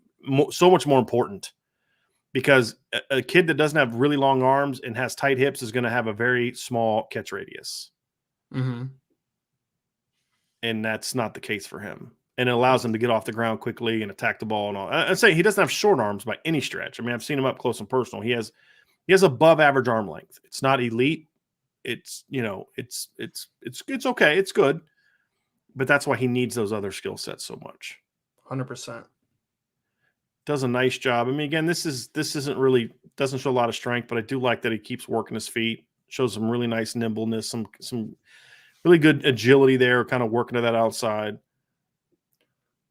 so much more important. Because a kid that doesn't have really long arms and has tight hips is going to have a very small catch radius. Mm-hmm. And that's not the case for him. And it allows him to get off the ground quickly and attack the ball and all. I'd say he doesn't have short arms by any stretch. I mean, I've seen him up close and personal. He has above average arm length. It's not elite. It's, it's okay. It's good. But that's why he needs those other skill sets so much. 100%. Does a nice job. I mean, again, doesn't show a lot of strength, but I do like that he keeps working his feet, shows some really nice nimbleness, some really good agility there, kind of working to that outside.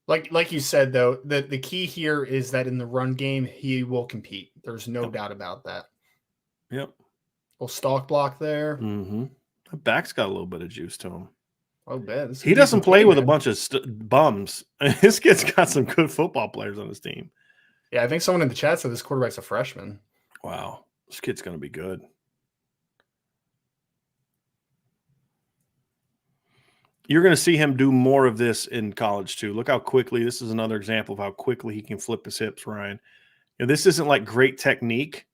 Like you said, though, the key here is that in the run game, he will compete. There's no doubt about that. Yep. Little stalk block there. Mm-hmm. The back's got a little bit of juice to him. Oh, man. He doesn't play with a bunch of bums. This kid's got some good football players on his team. Yeah, I think someone in the chat said this quarterback's a freshman. Wow. This kid's going to be good. You're going to see him do more of this in college too. Look how quickly, this is another example of how quickly he can flip his hips, Ryan. This isn't like great technique,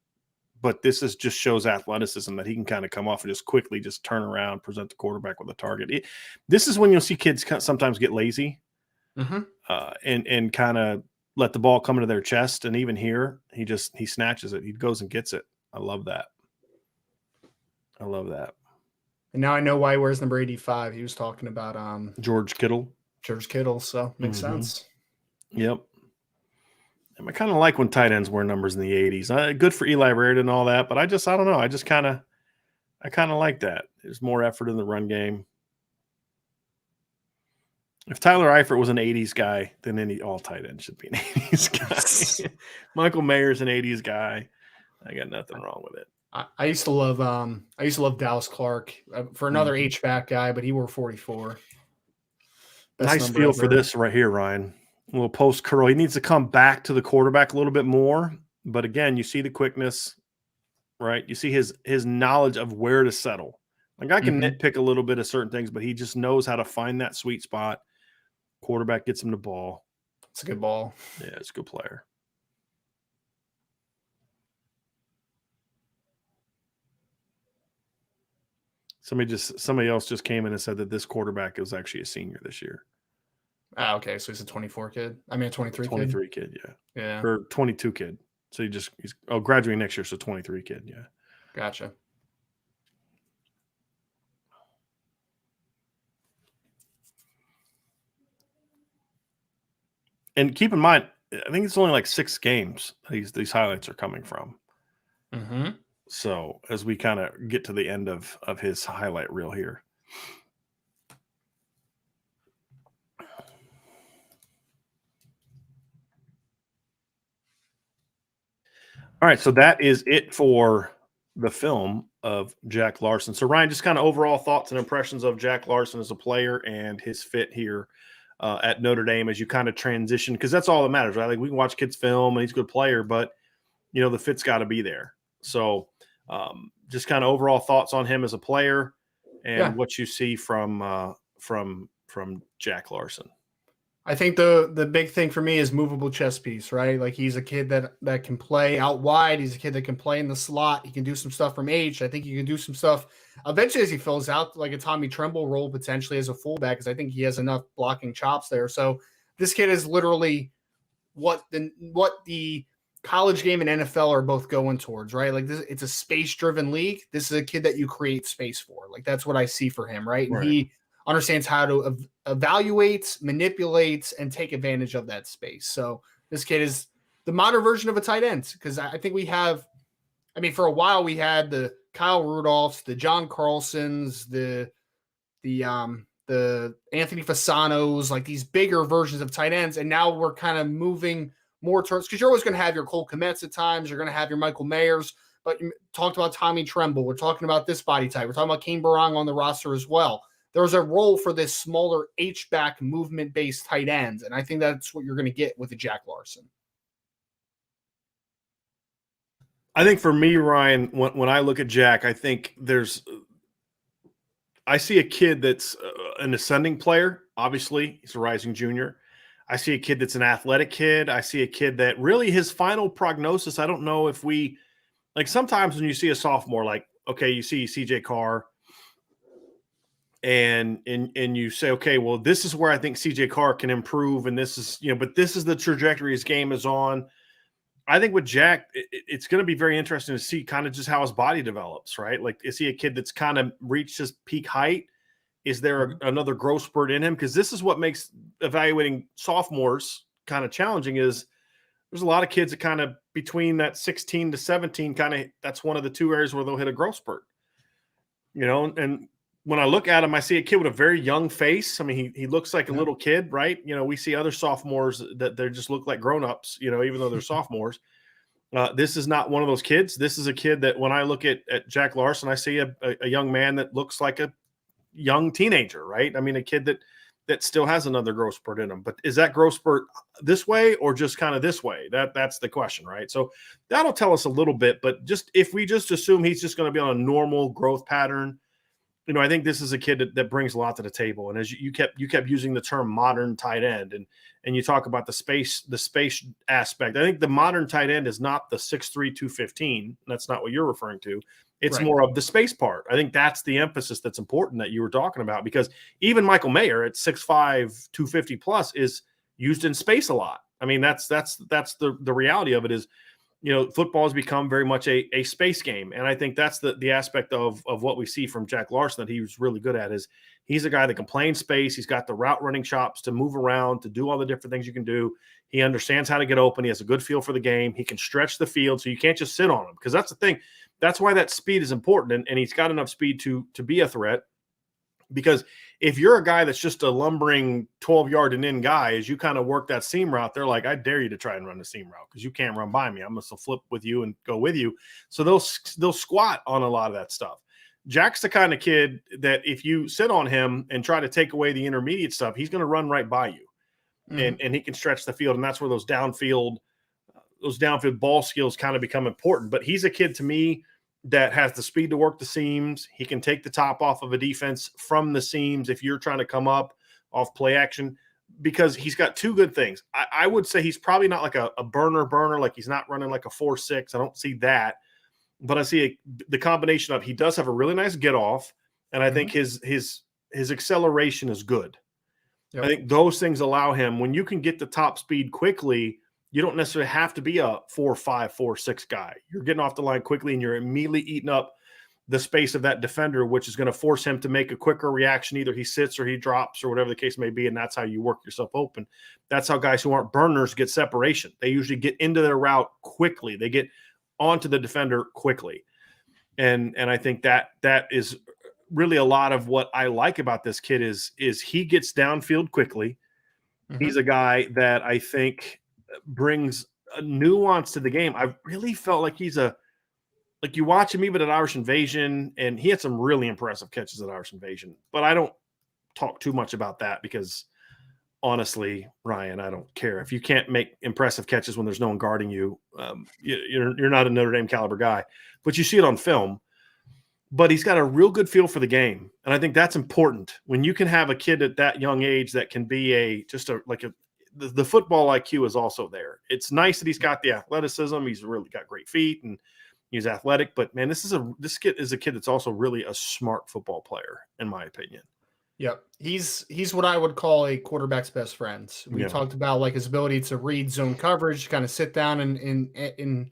but this just shows athleticism that he can kind of come off and just quickly just turn around, present the quarterback with a target. This is when you'll see kids sometimes get lazy and kind of let the ball come into their chest. And even here, he snatches it. He goes and gets it. I love that. And now I know why he wears number 85. He was talking about George Kittle. So makes sense. Yep. I kind of like when tight ends wear numbers in the 80s. Good for Eli Rarid and all that, but I don't know. I kind of like that. There's more effort in the run game. If Tyler Eifert was an 80s guy, then all tight ends should be an 80s guy. Michael Mayer's an 80s guy. I got nothing wrong with it. I used to love Dallas Clark for another H-back guy, but he wore 44. Nice feel for this right here, Ryan. A little post curl. He needs to come back to the quarterback a little bit more. But again, you see the quickness, right? You see his knowledge of where to settle. Like I can nitpick a little bit of certain things, but he just knows how to find that sweet spot. Quarterback gets him the ball. It's a good ball. Yeah, it's a good player. Somebody else just came in and said that this quarterback is actually a senior this year. Okay, so he's a 24 kid. I mean, a 23 kid, yeah. Yeah. Or 22 kid. So he's graduating next year, so 23 kid, yeah. Gotcha. And keep in mind, I think it's only like 6 games these highlights are coming from. Mm-hmm. So as we kind of get to the end of his highlight reel here. All right, so that is it for the film of Jack Larsen. So Ryan, just kind of overall thoughts and impressions of Jack Larsen as a player and his fit here at Notre Dame as you kind of transition, because that's all that matters, right? Like we can watch kids film and he's a good player, but the fit's got to be there. So just kind of overall thoughts on him as a player and what you see from Jack Larsen. I think the big thing for me is movable chess piece, right? Like he's a kid that can play out wide. He's a kid that can play in the slot. He can do some stuff from H. I think he can do some stuff eventually as he fills out like a Tommy Tremble role potentially as a fullback, because I think he has enough blocking chops there. So this kid is literally what the college game and NFL are both going towards, right? Like it's a space-driven league. This is a kid that you create space for. Like that's what I see for him, right? And he understands how to evaluate, manipulate, and take advantage of that space. So this kid is the modern version of a tight end, because I think for a while we had the Kyle Rudolphs, the John Carlsons, the Anthony Fasano's, like these bigger versions of tight ends, and now we're kind of moving more towards, because you're always going to have your Cole Kmets at times, you're going to have your Michael Mayers, but you talked about Tommy Tremble, we're talking about this body type, we're talking about Kane Barang on the roster as well. There's a role for this smaller H-back movement-based tight ends, and I think that's what you're going to get with the Jack Larsen. I think for me, Ryan, when I look at Jack, I think I see a kid that's an ascending player. Obviously, he's a rising junior. I see a kid that's an athletic kid. I see a kid that really his final prognosis, I don't know if like sometimes when you see a sophomore, like, okay, you see CJ Carr, and you say, okay, well, this is where I think CJ Carr can improve, and this is, but this is the trajectory his game is on. I think with Jack, it's going to be very interesting to see kind of just how his body develops, right? Like, is he a kid that's kind of reached his peak height? Is there another growth spurt in him? Because this is what makes evaluating sophomores kind of challenging, is there's a lot of kids that kind of between that 16 to 17 kind of, that's one of the 2 areas where they'll hit a growth spurt, and when I look at him, I see a kid with a very young face. I mean, he looks like a little kid, right? We see other sophomores that they just look like grown-ups, even though they're sophomores. This is not one of those kids. This is a kid that when I look at Jack Larsen, I see a young man that looks like a young teenager, right? I mean, a kid that still has another growth spurt in him. But is that growth spurt this way or just kind of this way? That's the question, right? So that'll tell us a little bit. But just if we just assume he's just going to be on a normal growth pattern, I think this is a kid that brings a lot to the table. And as you kept using the term modern tight end, and you talk about the space aspect. I think the modern tight end is not the 6'3", 215. That's not what you're referring to. It's more of the space part. I think that's the emphasis that's important that you were talking about, because even Michael Mayer at 6'5", 250 plus is used in space a lot. I mean, that's the reality of it is, football has become very much a space game. And I think that's the aspect of what we see from Jack Larsen that he was really good at. Is he's a guy that can play in space. He's got the route running chops to move around, to do all the different things you can do. He understands how to get open. He has a good feel for the game. He can stretch the field, so you can't just sit on him, because that's the thing. That's why that speed is important, and he's got enough speed to be a threat. Because if you're a guy that's just a lumbering 12-yard and in guy, as you kind of work that seam route, they're like, I dare you to try and run the seam route because you can't run by me. I'm going to flip with you and go with you. So they'll squat on a lot of that stuff. Jack's the kind of kid that if you sit on him and try to take away the intermediate stuff, he's going to run right by you. Mm-hmm. And he can stretch the field. And that's where those downfield ball skills kind of become important. But he's a kid to me that has the speed to work the seams. He can take the top off of a defense from the seams if you're trying to come up off play action, because he's got two good things. I would say he's probably not like a burner, like he's not running like a 4.6. I don't see that. But I see the combination of he does have a really nice get off, and I think his acceleration is good. Yep. I think those things allow him, when you can get the top speed quickly, you don't necessarily have to be a 4.5, 4.6 guy. You're getting off the line quickly, and you're immediately eating up the space of that defender, which is going to force him to make a quicker reaction. Either he sits or he drops or whatever the case may be, and that's how you work yourself open. That's how guys who aren't burners get separation. They usually get into their route quickly. They get onto the defender quickly. And I think that is really a lot of what I like about this kid is he gets downfield quickly. Mm-hmm. He's a guy that I think brings a nuance to the game. I really felt like you watch him even at Irish Invasion, and he had some really impressive catches at Irish Invasion, but I don't talk too much about that because honestly, Ryan, I don't care. If you can't make impressive catches when there's no one guarding you, you're not a Notre Dame caliber guy, but you see it on film. But he's got a real good feel for the game. And I think that's important when you can have a kid at that young age that can be the football IQ is also there. It's nice that he's got the athleticism. He's really got great feet and he's athletic, but man, this kid is a kid that's also really a smart football player, in my opinion. Yep. He's what I would call a quarterback's best friend. We talked about like his ability to read zone coverage, kind of sit down in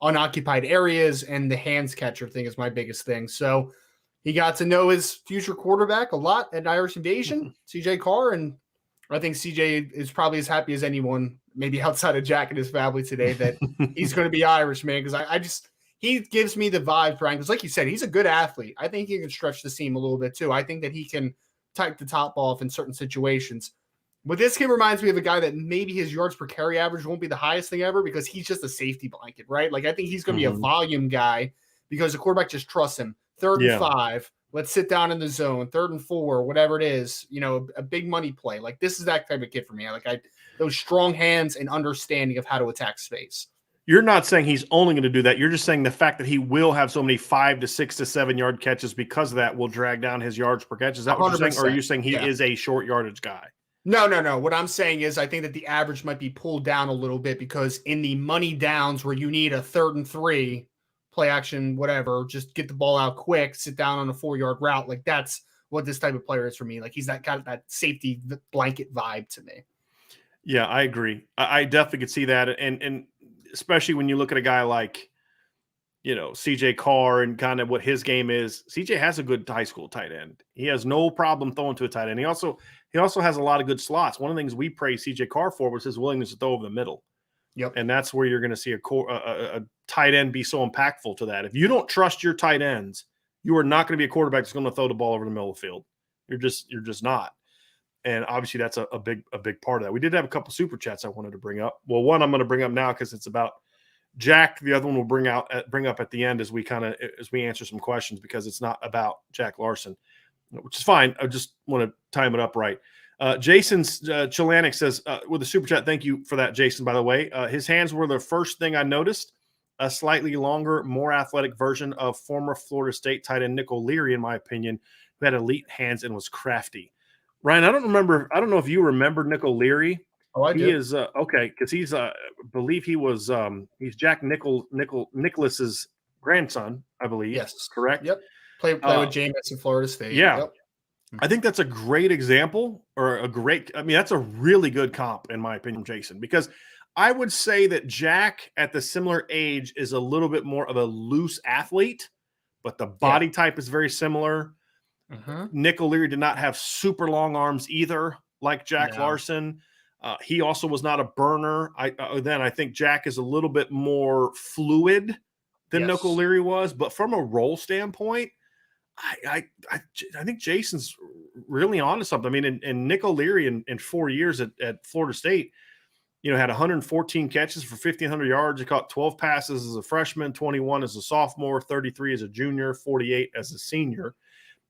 unoccupied areas, and the hands catcher thing is my biggest thing. So he got to know his future quarterback a lot at Irish Invasion, CJ Carr, and I think CJ is probably as happy as anyone, maybe outside of Jack and his family today, that he's going to be Irish, man, because he gives me the vibe, Brian, because like you said, he's a good athlete. I think he can stretch the seam a little bit too. I think that he can take the top off in certain situations. But this kid reminds me of a guy that maybe his yards per carry average won't be the highest thing ever because he's just a safety blanket, right? Like I think he's going to be a volume guy because the quarterback just trusts him. 3rd and 5, let's sit down in the zone. 3rd and 4, whatever it is, a big money play. Like this is that type of kid for me. Those strong hands and understanding of how to attack space. You're not saying he's only going to do that. You're just saying the fact that he will have so many 5 to 6 to 7 yard catches because of that will drag down his yards per catch. Is that what you're saying? Or are you saying he is a short yardage guy? No. What I'm saying is I think that the average might be pulled down a little bit because in the money downs where you need a 3rd and 3, play action, whatever, just get the ball out quick, sit down on a 4-yard route. Like that's what this type of player is for me. Like he's that kind of that safety blanket vibe to me. Yeah, I agree. I definitely could see that. And especially when you look at a guy like, CJ Carr and kind of what his game is. CJ has a good high school tight end. He has no problem throwing to a tight end. He also has a lot of good slots. One of the things we praised CJ Carr for was his willingness to throw over the middle. Yep. And that's where you're going to see a tight end be so impactful to that. If you don't trust your tight ends, you are not going to be a quarterback that's going to throw the ball over the middle of the field. You're just not. And obviously that's a big part of that. We did have a couple super chats I wanted to bring up. Well, one I'm going to bring up now because it's about Jack. The other one we'll bring up at the end as we answer some questions because it's not about Jack Larsen, which is fine. I just want to time it up right. Jason Chilanic says with a super chat, thank you for that, Jason, by the way. His hands were the first thing I noticed. A slightly longer, more athletic version of former Florida State tight end Nick O'Leary, in my opinion. who had elite hands and was crafty. Ryan, I don't know if you remember Nick O'Leary. Oh, I do. He is okay because he's I believe he's Jack Nicholas's grandson, I believe. Yes, correct. Yep. Play with Jameis in Florida State. Yeah, yep. I think that's a great example, or that's a really good comp in my opinion, Jason, because I would say that Jack at the similar age is a little bit more of a loose athlete, but the body type is very similar. Nick O'Leary did not have super long arms either, like Jack Larsen. He also was not a burner. I think Jack is a little bit more fluid than Nick O'Leary was, but from a role standpoint, I think Jason's really onto something. I mean, and Nick O'Leary in 4 years at Florida State, had 114 catches for 1,500 yards. He caught 12 passes as a freshman, 21 as a sophomore, 33 as a junior, 48 as a senior.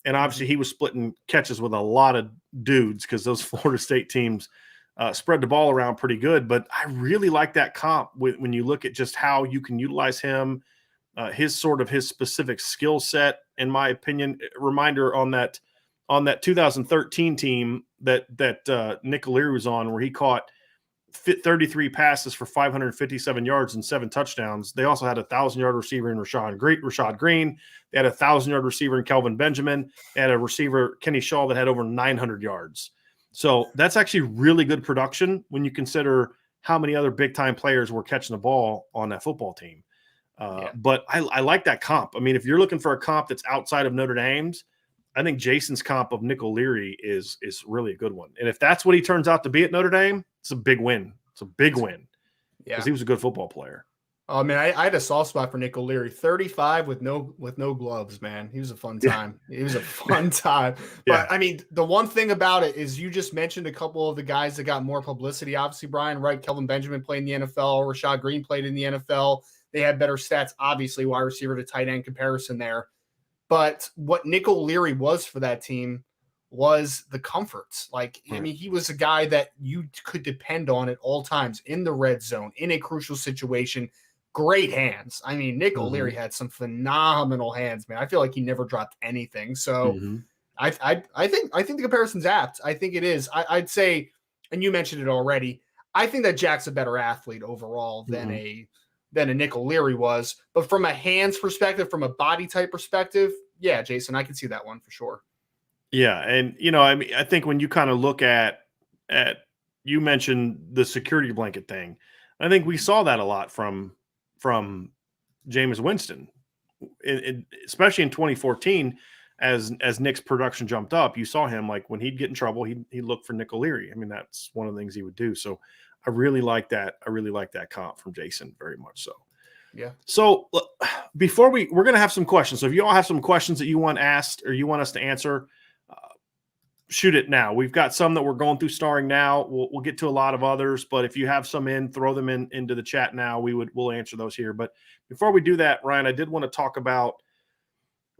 And obviously he was splitting catches with a lot of dudes because those Florida State teams spread the ball around pretty good. But I really like that comp when you look at just how you can utilize him, his specific skill set, in my opinion. Reminder on that 2013 team that Nick O'Leary was on, where he caught 33 passes for 557 yards and 7 touchdowns. They also had a 1,000-yard receiver in Rashad Green. They had a 1,000-yard receiver in Kelvin Benjamin. They had a receiver, Kenny Shaw, that had over 900 yards. So that's actually really good production when you consider how many other big-time players were catching the ball on that football team. But I like that comp. I mean, if you're looking for a comp that's outside of Notre Dame's, I think Jason's comp of Nick O'Leary is really a good one. And if that's what he turns out to be at Notre Dame, it's a big win. It's a big win. Because he was a good football player. Oh, man, I had a soft spot for Nick O'Leary. 35 with no gloves, man. He was a fun time. It was a fun time. But, I mean, the one thing about it is you just mentioned a couple of the guys that got more publicity. Obviously, Brian, right? Kelvin Benjamin played in the NFL. Rashad Green played in the NFL. They had better stats, obviously, wide receiver to tight end comparison there. But what Nick O'Leary was for that team was the comforts. Like, I mean, he was a guy that you could depend on at all times in the red zone, in a crucial situation. Great hands. I mean, Nick O'Leary had some phenomenal hands, man. I feel like he never dropped anything. So I think the comparison's apt. I think it is. I'd say, and you mentioned it already, I think that Jack's a better athlete overall than a Nick O'Leary was. But from a hands perspective, from a body type perspective, yeah, Jason, I can see that one for sure. Yeah. And, I mean, I think when you kind of look at you mentioned the security blanket thing, I think we saw that a lot from Jameis Winston, especially in 2014, as Nick's production jumped up. You saw him, like, when he'd get in trouble, he'd look for Nick O'Leary. I mean, that's one of the things he would do. So I really like that. I really like that comp from Jason, very much so. Yeah. So before we're going to have some questions. So if you all have some questions that you want asked or you want us to answer, shoot it now. We've got some that we're going through starring now. We'll get to a lot of others, but if you have some throw them into the chat now. We'll answer those here. But before we do that, Ryan, I did want to talk about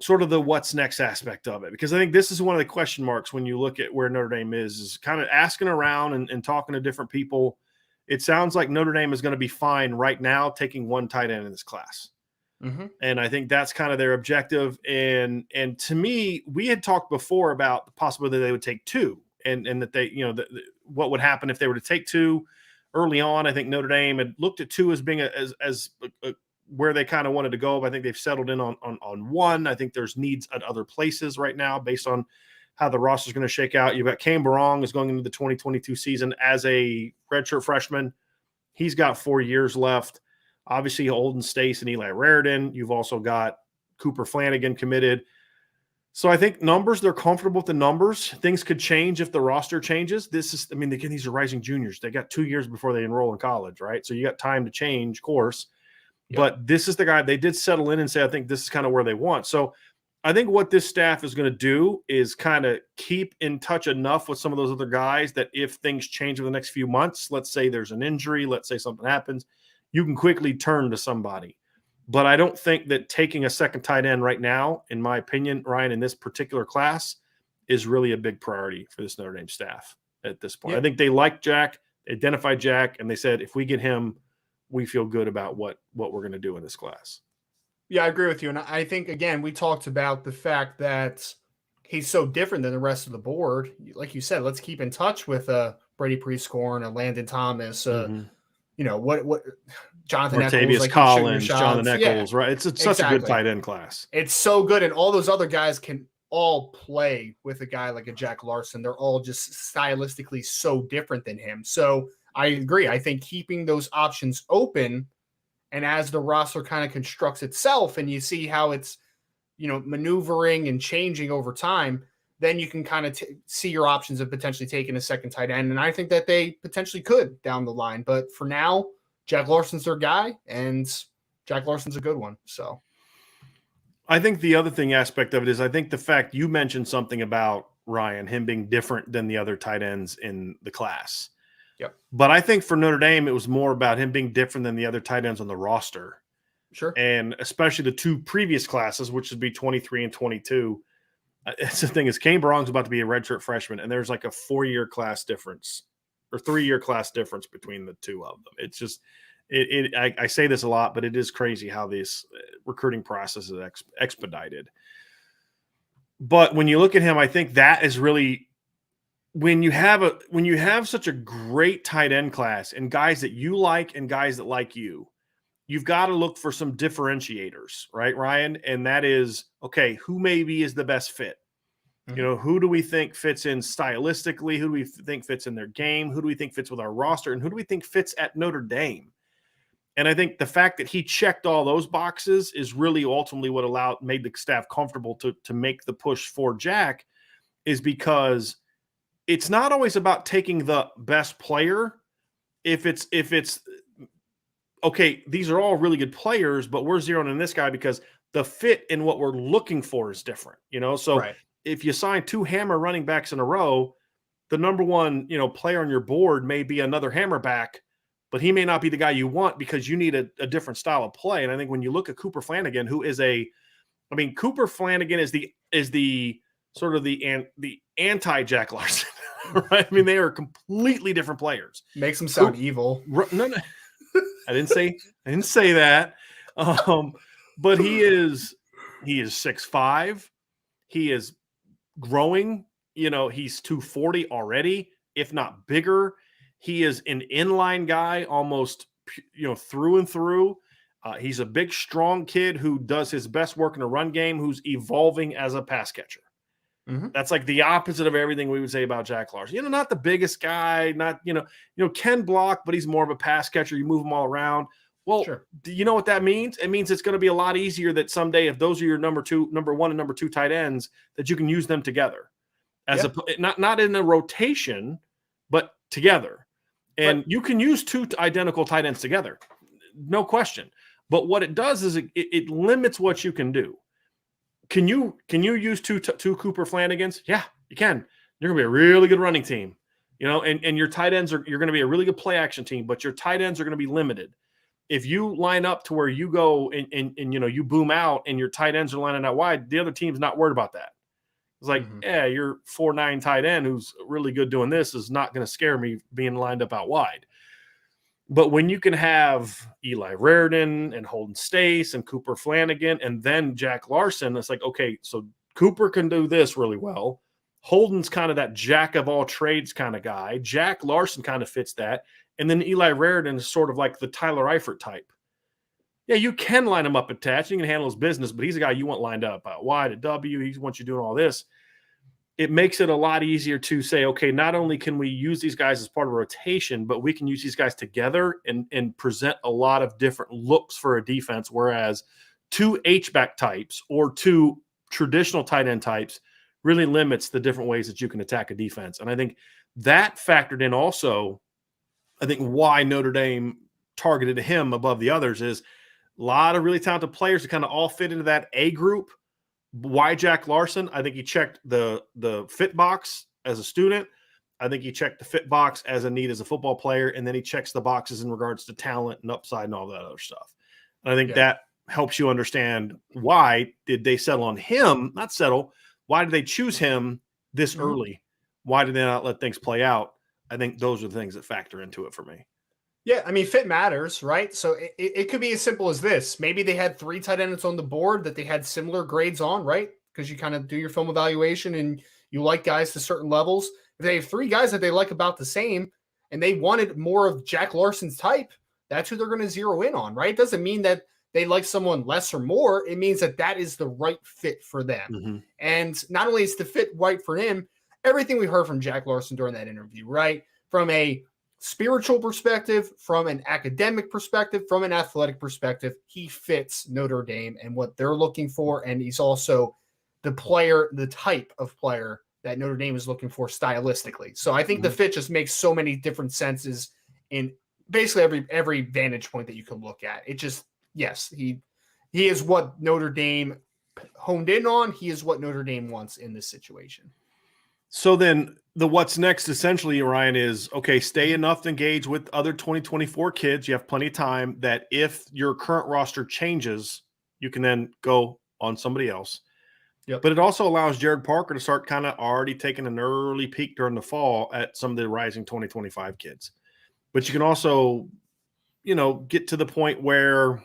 sort of the what's next aspect of it, because I think this is one of the question marks when you look at where Notre Dame is kind of asking around and talking to different people. It sounds like Notre Dame is going to be fine right now taking one tight end in this class. And I think that's kind of their objective. And to me, we had talked before about the possibility they would take 2 and that they, what would happen if they were to take 2 early on. I think Notre Dame had looked at 2 as being as where they kind of wanted to go. But I think they've settled in on 1. I think there's needs at other places right now based on how the roster is going to shake out. You've got Cam Barong is going into the 2022 season as a redshirt freshman. He's got 4 years left. Obviously, Holden Stace and Eli Raridan. You've also got Cooper Flanagan committed. So I think numbers, they're comfortable with the numbers. Things could change if the roster changes. These are rising juniors. They got 2 years before they enroll in college, right? So you got time to change course. Yep. But this is the guy they did settle in and say, I think this is kind of where they want. So I think what this staff is going to do is kind of keep in touch enough with some of those other guys that if things change over the next few months, let's say there's an injury, let's say something happens, you can quickly turn to somebody. But I don't think that taking a second tight end right now, in my opinion, Ryan, in this particular class, is really a big priority for this Notre Dame staff at this point. Yeah. I think they like Jack, identified Jack, and they said, if we get him, we feel good about what we're going to do in this class. Yeah, I agree with you. And I think, again, we talked about the fact that he's so different than the rest of the board. Like you said, let's keep in touch with Brady Prescorn and Landon Thomas. You know what Jonathan Eccles, Martavius like Collins, Jonathan Eccles, yeah, right? It's such a good exactly. tight end class. It's so good, and all those other guys can all play with a guy like a Jack Larsen. They're all just stylistically so different than him. So I agree. I think keeping those options open, and as the roster kind of constructs itself, and you see how it's, you know, maneuvering and changing over time, then you can kind of see your options of potentially taking a second tight end. And I think that they potentially could down the line. But for now, Jack Larson's their guy, and Jack Larson's a good one. So I think the other aspect of it is I think the fact you mentioned something about Ryan, him being different than the other tight ends in the class. Yep. But I think for Notre Dame, it was more about him being different than the other tight ends on the roster. Sure. And especially the two previous classes, which would be 23 and 22. It's the thing is, Kane Barong's about to be a redshirt freshman, and there's like a 4-year class difference or 3-year class difference between the two of them. It's just I say this a lot, but it is crazy how this recruiting process is expedited. But when you look at him, I think that is really when you have such a great tight end class and guys that you like and guys that like you, you've got to look for some differentiators, right, Ryan? And that is, okay, who maybe is the best fit? You know, who do we think fits in stylistically? Who do we think fits in their game? Who do we think fits with our roster? And who do we think fits at Notre Dame? And I think the fact that he checked all those boxes is really ultimately what made the staff comfortable to make the push for Jack, is because it's not always about taking the best player. If it's okay, these are all really good players, but we're zeroing in this guy because the fit in what we're looking for is different, you know? So if you sign 2 hammer running backs in a row, the number one, you know, player on your board may be another hammer back, but he may not be the guy you want because you need a different style of play. And I think when you look at Cooper Flanagan, who is Cooper Flanagan is the sort of the anti Jack Larsen, right? I mean, they are completely different players. Makes them sound evil. No. I didn't say that. But he is 6'5". He is growing. You know, he's 240 already, if not bigger. He is an inline guy almost, you know, through and through. He's a big, strong kid who does his best work in a run game, who's evolving as a pass catcher. That's like the opposite of everything we would say about Jack Larsen. You know, not the biggest guy, not, you know, can block, but he's more of a pass catcher. You move him all around. Well, do you know what that means? It means it's going to be a lot easier that someday, if those are your number 1 and number 2 tight ends, that you can use them together as not in a rotation, but together. And you can use 2 identical tight ends together, no question. But what it does is it limits what you can do. Can you use two Cooper Flanagans? Yeah, you can. You're gonna be a really good running team, you know, and your tight ends you're gonna be a really good play action team, but your tight ends are gonna be limited. If you line up to where you go and you know you boom out and your tight ends are lining out wide, the other team's not worried about that. It's like, your 4'9" tight end who's really good doing this is not going to scare me being lined up out wide. But when you can have Eli Raridan and Holden Stace and Cooper Flanagan and then Jack Larsen, it's like, okay, so Cooper can do this really well. Holden's kind of that jack of all trades kind of guy. Jack Larsen kind of fits that. And then Eli Raridan is sort of like the Tyler Eifert type. Yeah, you can line him up attached. You can handle his business, but he's a guy you want lined up out wide at W. He wants you doing all this. It makes it a lot easier to say, okay, not only can we use these guys as part of a rotation, but we can use these guys together and present a lot of different looks for a defense, whereas 2 H-back types or 2 traditional tight end types really limits the different ways that you can attack a defense. And I think that factored in also, I think why Notre Dame targeted him above the others is a lot of really talented players that kind of all fit into that A group. Why Jack Larsen? I think he checked the fit box as a student. I think he checked the fit box as a need as a football player, and then he checks the boxes in regards to talent and upside and all that other stuff. And I think that helps you understand why did they settle on him, not settle. Why did they choose him this early? Why did they not let things play out? I think those are the things that factor into it for me. Yeah, I mean, fit matters, right? So it could be as simple as this. Maybe they had 3 tight ends on the board that they had similar grades on, right? because you kind of do your film evaluation and you like guys to certain levels. If they have 3 guys that they like about the same and they wanted more of Jack Larson's type, that's who they're going to zero in on, right? It doesn't mean that they like someone less or more. It means that that is the right fit for them. Mm-hmm. And not only is the fit right for him, everything we heard from Jack Larsen during that interview, right? From a spiritual perspective, from an academic perspective, from an athletic perspective, he fits Notre Dame and what they're looking for. And he's also the player, the type of player that Notre Dame is looking for stylistically. So I think the fit just makes so many different senses in basically every vantage point that you can look at. It just, yes, he is what Notre Dame honed in on. He is what Notre Dame wants in this situation. So then the what's next essentially, Ryan, is, okay, stay enough to engage with other 2024 kids. You have plenty of time that if your current roster changes, you can then go on somebody else. Yep. But it also allows Jared Parker to start kind of already taking an early peek during the fall at some of the rising 2025 kids. But you can also, get to the point where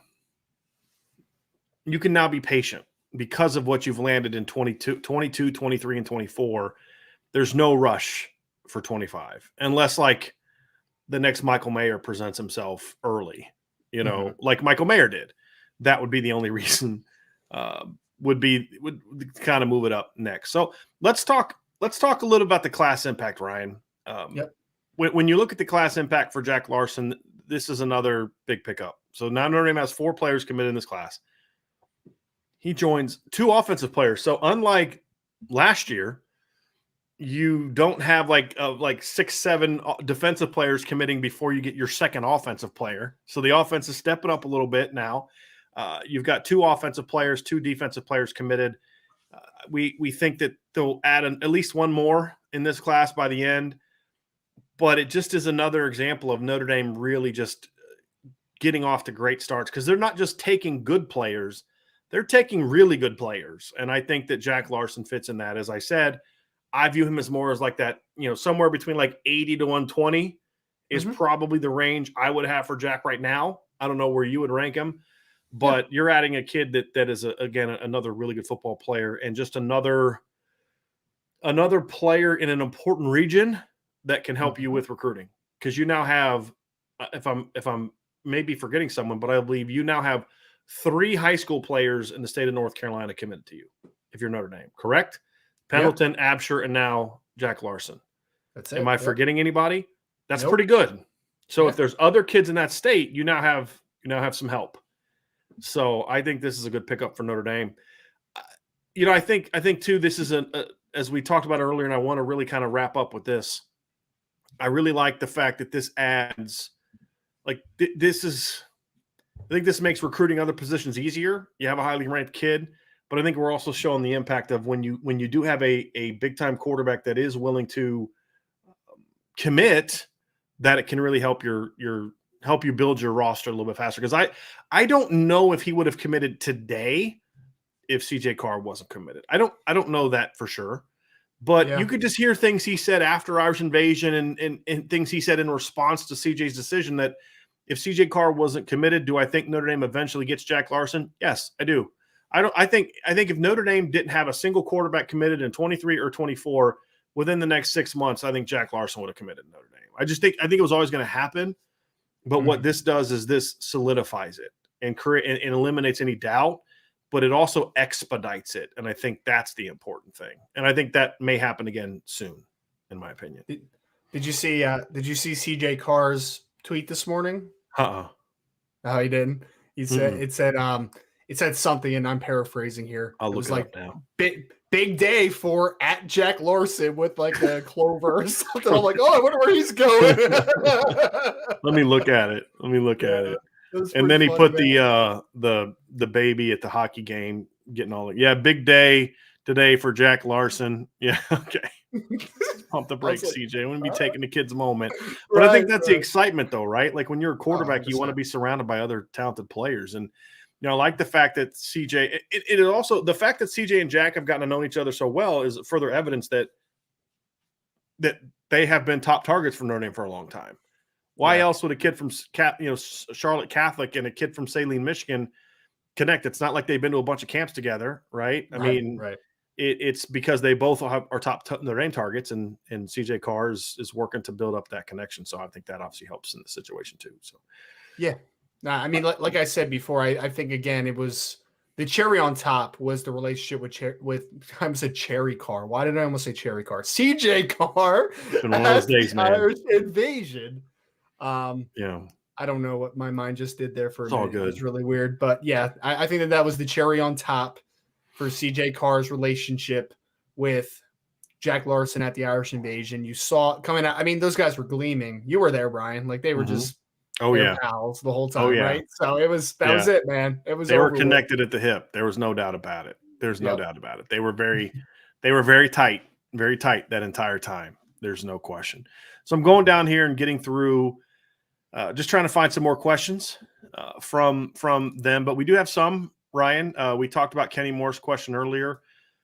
you can now be patient because of what you've landed in 22, 23, and 24. There's no rush for 25 unless like the next Michael Mayer presents himself early, like Michael Mayer did. That would be the only reason would kind of move it up next. So let's talk a little about the class impact, Ryan. When you look at the class impact for Jack Larsen, this is another big pickup. So now Notre Dame has 4 players committed in this class. He joins 2 offensive players. So unlike last year, you don't have like 6, 7 defensive players committing before you get your second offensive player. So the offense is stepping up a little bit now. You've got 2 offensive players, 2 defensive players committed. We think that they'll add at least 1 more in this class by the end. But it just is another example of Notre Dame really just getting off to great starts because they're not just taking good players. They're taking really good players. And I think that Jack Larsen fits in that. As I said, I view him as more as like that, somewhere between like 80 to 120 is probably the range I would have for Jack right now. I don't know where you would rank him, but you're adding a kid that is, again, another really good football player and just another player in an important region that can help you with recruiting. Because you now have, if I'm maybe forgetting someone, but I believe you now have 3 high school players in the state of North Carolina committed to you if you're Notre Dame, correct? Pendleton, Absher, and now Jack Larsen. That's it. Am I forgetting anybody? That's Nope. pretty good. So if there's other kids in that state, you now have some help. So I think this is a good pickup for Notre Dame. I think too, this is as we talked about earlier, and I want to really kind of wrap up with this. I really like the fact that this adds, I think this makes recruiting other positions easier. You have a highly ranked kid, but I think we're also showing the impact of when you do have a big time quarterback that is willing to commit, that it can really help help you build your roster a little bit faster. Because I don't know if he would have committed today if CJ Carr wasn't committed. I don't know that for sure. But you could just hear things he said after Irish invasion and things he said in response to CJ's decision that if CJ Carr wasn't committed, do I think Notre Dame eventually gets Jack Larsen? Yes, I do. I think if Notre Dame didn't have a single quarterback committed in 23 or 24 within the next 6 months, I think Jack Larsen would have committed Notre Dame. I think it was always going to happen. But what this does is this solidifies it and eliminates any doubt. But it also expedites it. And I think that's the important thing. And I think that may happen again soon, in my opinion. Did you see CJ Carr's tweet this morning? Oh, he didn't. It said something, and I'm paraphrasing here. I'll look it like up now. Big day for @Jack Larsen with like a clover or something. I'm like, I wonder where he's going. Let me look at it. And then he put the baby at the hockey game getting all big day today for Jack Larsen. Yeah, okay. Pump the brakes, CJ. I want to be taking the kids a moment. But I think that's the excitement though, right? Like when you're a quarterback, you want to be surrounded by other talented players. And I like the fact that CJ it is also the fact that CJ and Jack have gotten to know each other so well is further evidence that they have been top targets for Notre Dame for a long time. Why else would a kid from Charlotte Catholic and a kid from Saline, Michigan connect? It's not like they've been to a bunch of camps together, right? I mean, it's because they both are top Notre Dame targets, and CJ Carr is working to build up that connection. So I think that obviously helps in the situation too. So yeah, I mean, like I said before, I think again it was the cherry on top was the relationship with I almost said Cherry Carr. Why did I almost say Cherry Carr? CJ Carr. It's been one of those days, man. Irish invasion. Yeah. I don't know what my mind just did there for a minute. All good. It was really weird. But yeah, I think that was the cherry on top for CJ Carr's relationship with Jack Larsen at the Irish Invasion. You saw it coming out. I mean, those guys were gleaming. You were there, Brian. Like they were just pals the whole time, right? So that was it, man. It was they were connected at the hip. There was no doubt about it. There's no doubt about it. They were very tight that entire time. There's no question. So I'm going down here and getting through. Just trying to find some more questions from them, but we do have some. Ryan, we talked about Kenny Moore's question earlier.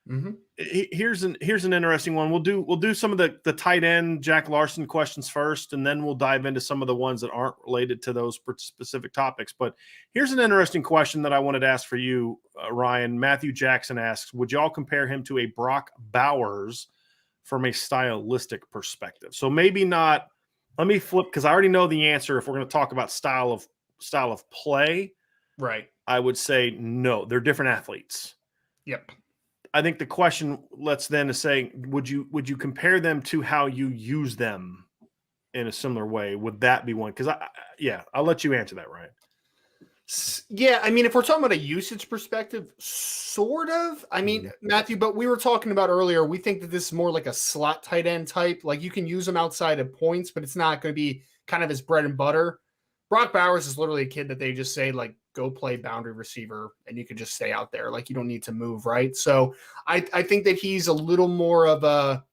Mm-hmm. Here's an interesting one. We'll do some of the tight end Jack Larsen questions first, and then we'll dive into some of the ones that aren't related to those specific topics. But here's an interesting question that I wanted to ask for you, Ryan. Matthew Jackson asks, would y'all compare him to a Brock Bowers from a stylistic perspective? So maybe not. Let me flip because I already know the answer. If we're going to talk about style of play, right? I would say no. They're different athletes. Yep. I think the question is saying, would you compare them to how you use them in a similar way? Would that be one? Because I'll let you answer that, Ryan. Yeah, I mean, if we're talking about a usage perspective, sort of. I mean, Matthew, but we were talking about earlier, we think that this is more like a slot tight end type. Like you can use them outside of points, but it's not going to be kind of his bread and butter. Brock Bowers is literally a kid that they just say, like, go play boundary receiver, and you can just stay out there. Like, you don't need to move, right? So I think that he's a little more of a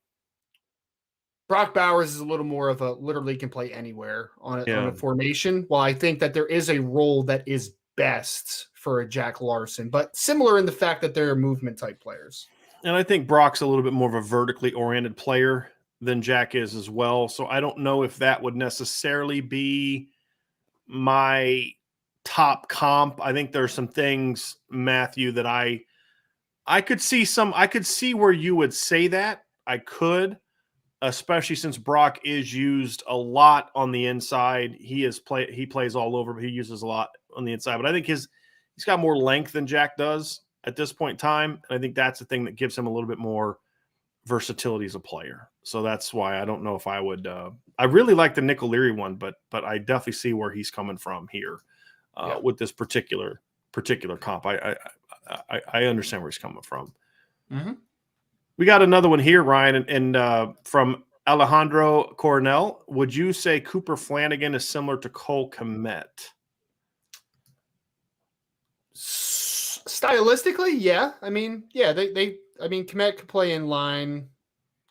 Brock Bowers is a little more of a literally can play anywhere on a formation. While I think that there is a role that is best for a Jack Larsen, but similar in the fact that they're movement type players. And I think Brock's a little bit more of a vertically oriented player than Jack is as well. So I don't know if that would necessarily be my top comp. I think there's some things, Matthew, that I could see where you would say that. I could. Especially since Brock is used a lot on the inside. He plays all over, but he uses a lot on the inside. But I think he's got more length than Jack does at this point in time. And I think that's the thing that gives him a little bit more versatility as a player. So that's why I don't know if I would I really like the Nick O'Leary one, but I definitely see where he's coming from here with this particular comp. I understand where he's coming from. Mm-hmm. We got another one here, Ryan, and from Alejandro Coronel. Would you say Cooper Flanagan is similar to Cole Kmet? Stylistically, yeah. I mean, yeah, Kmet could play in line.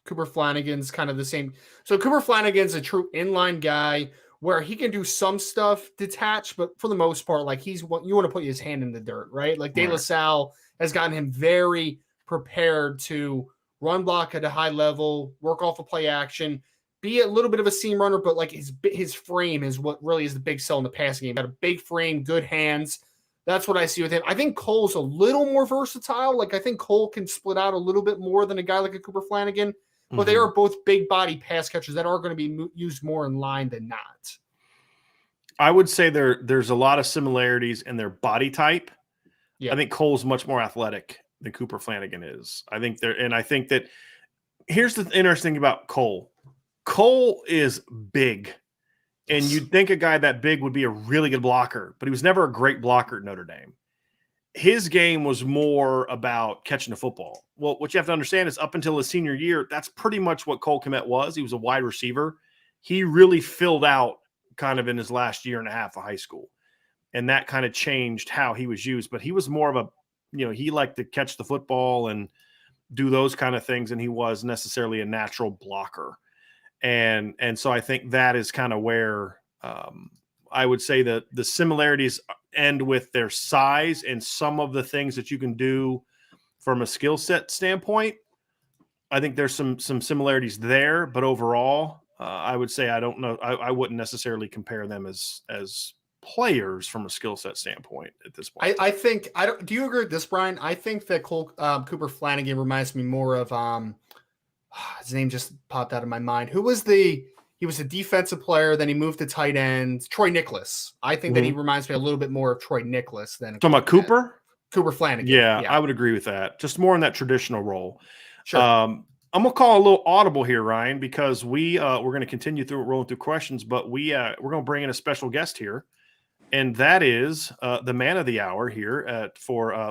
Cooper Flanagan's kind of the same. So Cooper Flanagan's a true inline guy where he can do some stuff detached, but for the most part, like you want to put his hand in the dirt, right? Like De La Salle has gotten him very prepared to run block at a high level, work off a play action, be a little bit of a seam runner, but like his frame is what really is the big sell in the passing game. Got a big frame, good hands. That's what I see with him. I think Cole's a little more versatile. Like I think Cole can split out a little bit more than a guy like a Cooper Flanagan, but they are both big body pass catchers that are going to be used more in line than not. I would say there's a lot of similarities in their body type. Yeah. I think Cole's much more athletic than Cooper Flanagan is. I think that here's the interesting thing about Cole. Cole is big, and you'd think a guy that big would be a really good blocker, but he was never a great blocker at Notre Dame. His game was more about catching the football. Well, what you have to understand is up until his senior year, that's pretty much what Cole Kmet was. He was a wide receiver. He really filled out kind of in his last year and a half of high school, and that kind of changed how he was used. But he was more of a he liked to catch the football and do those kind of things, and he was necessarily a natural blocker. And so I think that is kind of where I would say that the similarities end with their size and some of the things that you can do from a skill set standpoint. I think there's some similarities there, but overall, I would say I don't know. I wouldn't necessarily compare them as players from a skill set standpoint at this point. I think I don't. Do you agree with this, Brian? I think that Cooper Flanagan reminds me more of his name just popped out of my mind. He was a defensive player, then he moved to tight end. Troy Nicholas. I think that he reminds me a little bit more of Troy Nicholas than talking about Cooper. Cooper Flanagan. Yeah, I would agree with that. Just more in that traditional role. Sure. I'm gonna call a little audible here, Ryan, because we're gonna continue rolling through questions, but we're gonna bring in a special guest here, and that is the man of the hour here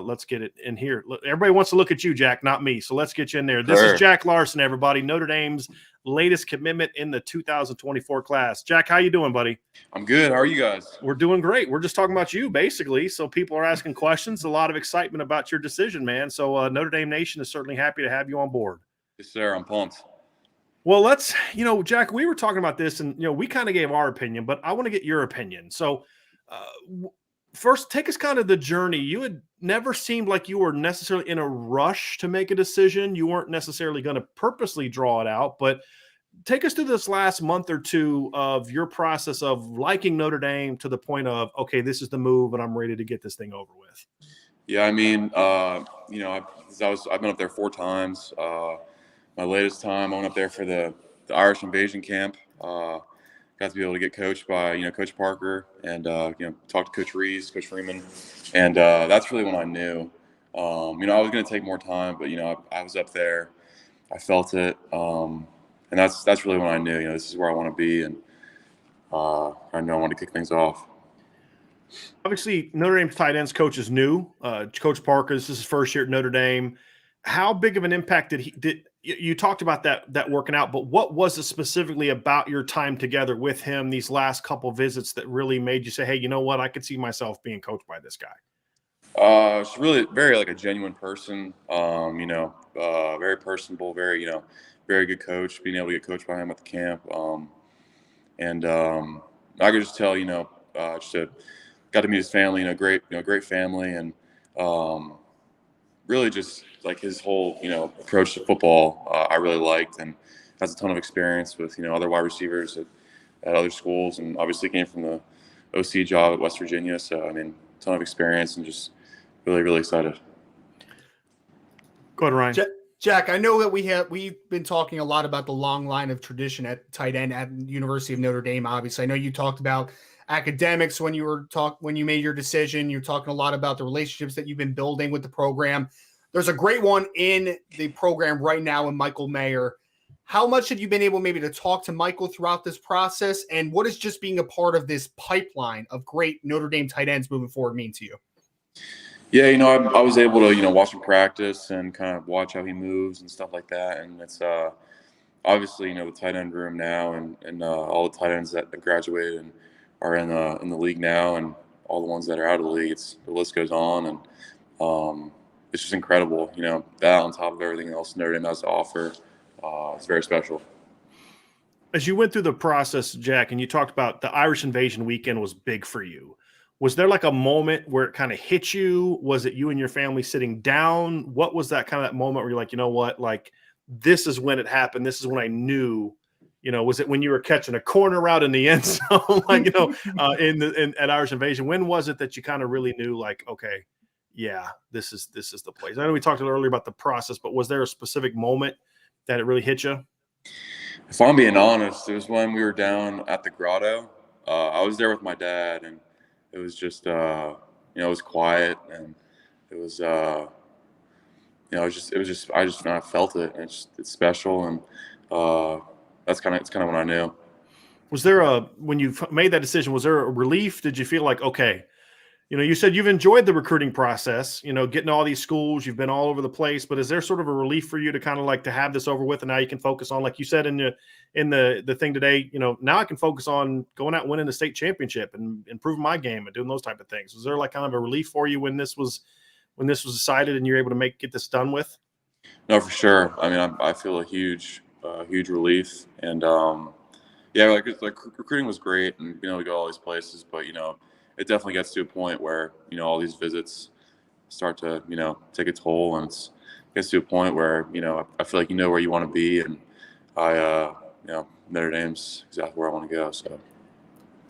let's get it in here. Everybody wants to look at you, Jack, not me. So let's get you in there. This is Jack Larsen, everybody. Notre Dame's latest commitment in the 2024 class. Jack, how you doing, buddy? I'm good. How are you guys? We're doing great. We're just talking about you, basically. So people are asking questions. A lot of excitement about your decision, man. So Notre Dame Nation is certainly happy to have you on board. Yes, sir. I'm pumped. Well, let's, Jack, we were talking about this, and, we kind of gave our opinion, but I want to get your opinion. So first, take us kind of the journey. You had never seemed like you were necessarily in a rush to make a decision. You weren't necessarily going to purposely draw it out, but take us through this last month or two of your process of liking Notre Dame to the point of, okay, this is the move and I'm ready to get this thing over with. Yeah, I mean, I've been up there 4 times. My latest time, I went up there for the Irish invasion camp. Got to be able to get coached by, Coach Parker and, talk to Coach Rees, Coach Freeman. And that's really when I knew. I was going to take more time, but, I was up there. I felt it. And that's really when I knew, this is where I want to be. And I know I want to kick things off. Obviously, Notre Dame's tight ends coach is new. Coach Parker, this is his first year at Notre Dame. How big of an impact did you talked about that working out, but what was it specifically about your time together with him these last couple visits that really made you say, hey, you know what, I could see myself being coached by this guy? It's really very like a genuine person, very personable, very, very good coach, being able to get coached by him at the camp. I could just tell, got to meet his family, great family. And really just like his whole, approach to football, I really liked, and has a ton of experience with, other wide receivers at other schools. And obviously came from the OC job at West Virginia. So, a ton of experience and just really, really excited. Go ahead, Ryan. Jack, I know that we've been talking a lot about the long line of tradition at tight end at the University of Notre Dame. Obviously, I know you talked about academics when you made your decision. You're talking a lot about the relationships that you've been building with the program. There's a great one in the program right now in Michael Mayer. How much have you been able maybe to talk to Michael throughout this process, and what does just being a part of this pipeline of great Notre Dame tight ends moving forward mean to you? Yeah, I was able to, watch him practice and kind of watch how he moves and stuff like that. And it's obviously, the tight end room now and all the tight ends that graduated and are in the league now, and all the ones that are out of the league. The list goes on, and it's just incredible. That on top of everything else Notre Dame has to offer, it's very special. As you went through the process, Jack, and you talked about the Irish invasion weekend was big for you. Was there like a moment where it kind of hit you? Was it you and your family sitting down? What was that kind of that moment where you're like, you know what, like this is when it happened. This is when I knew, was it when you were catching a corner route in the end zone, like, at Irish invasion? When was it that you kind of really knew, like, okay, yeah, this is the place? I know we talked a little earlier about the process, but was there a specific moment that it really hit you? If I'm being honest, it was when we were down at the grotto. I was there with my dad, and it was just, it was quiet, and it was, I felt it. And it's special, and it's kind of when I knew. Was there when you made that decision, was there a relief? Did you feel like, okay, you said you've enjoyed the recruiting process, getting to all these schools, you've been all over the place, but is there sort of a relief for you to kind of like to have this over with, and now you can focus on, like you said in the thing today, now I can focus on going out and winning the state championship and improving my game and doing those type of things? Was there like kind of a relief for you when this was decided and you're able to get this done with? No, for sure. I feel a huge relief, and recruiting was great, and being able to go all these places, but it definitely gets to a point where all these visits start to take a toll, and it gets to a point where I feel like where you want to be, and Notre Dame's exactly where I want to go. So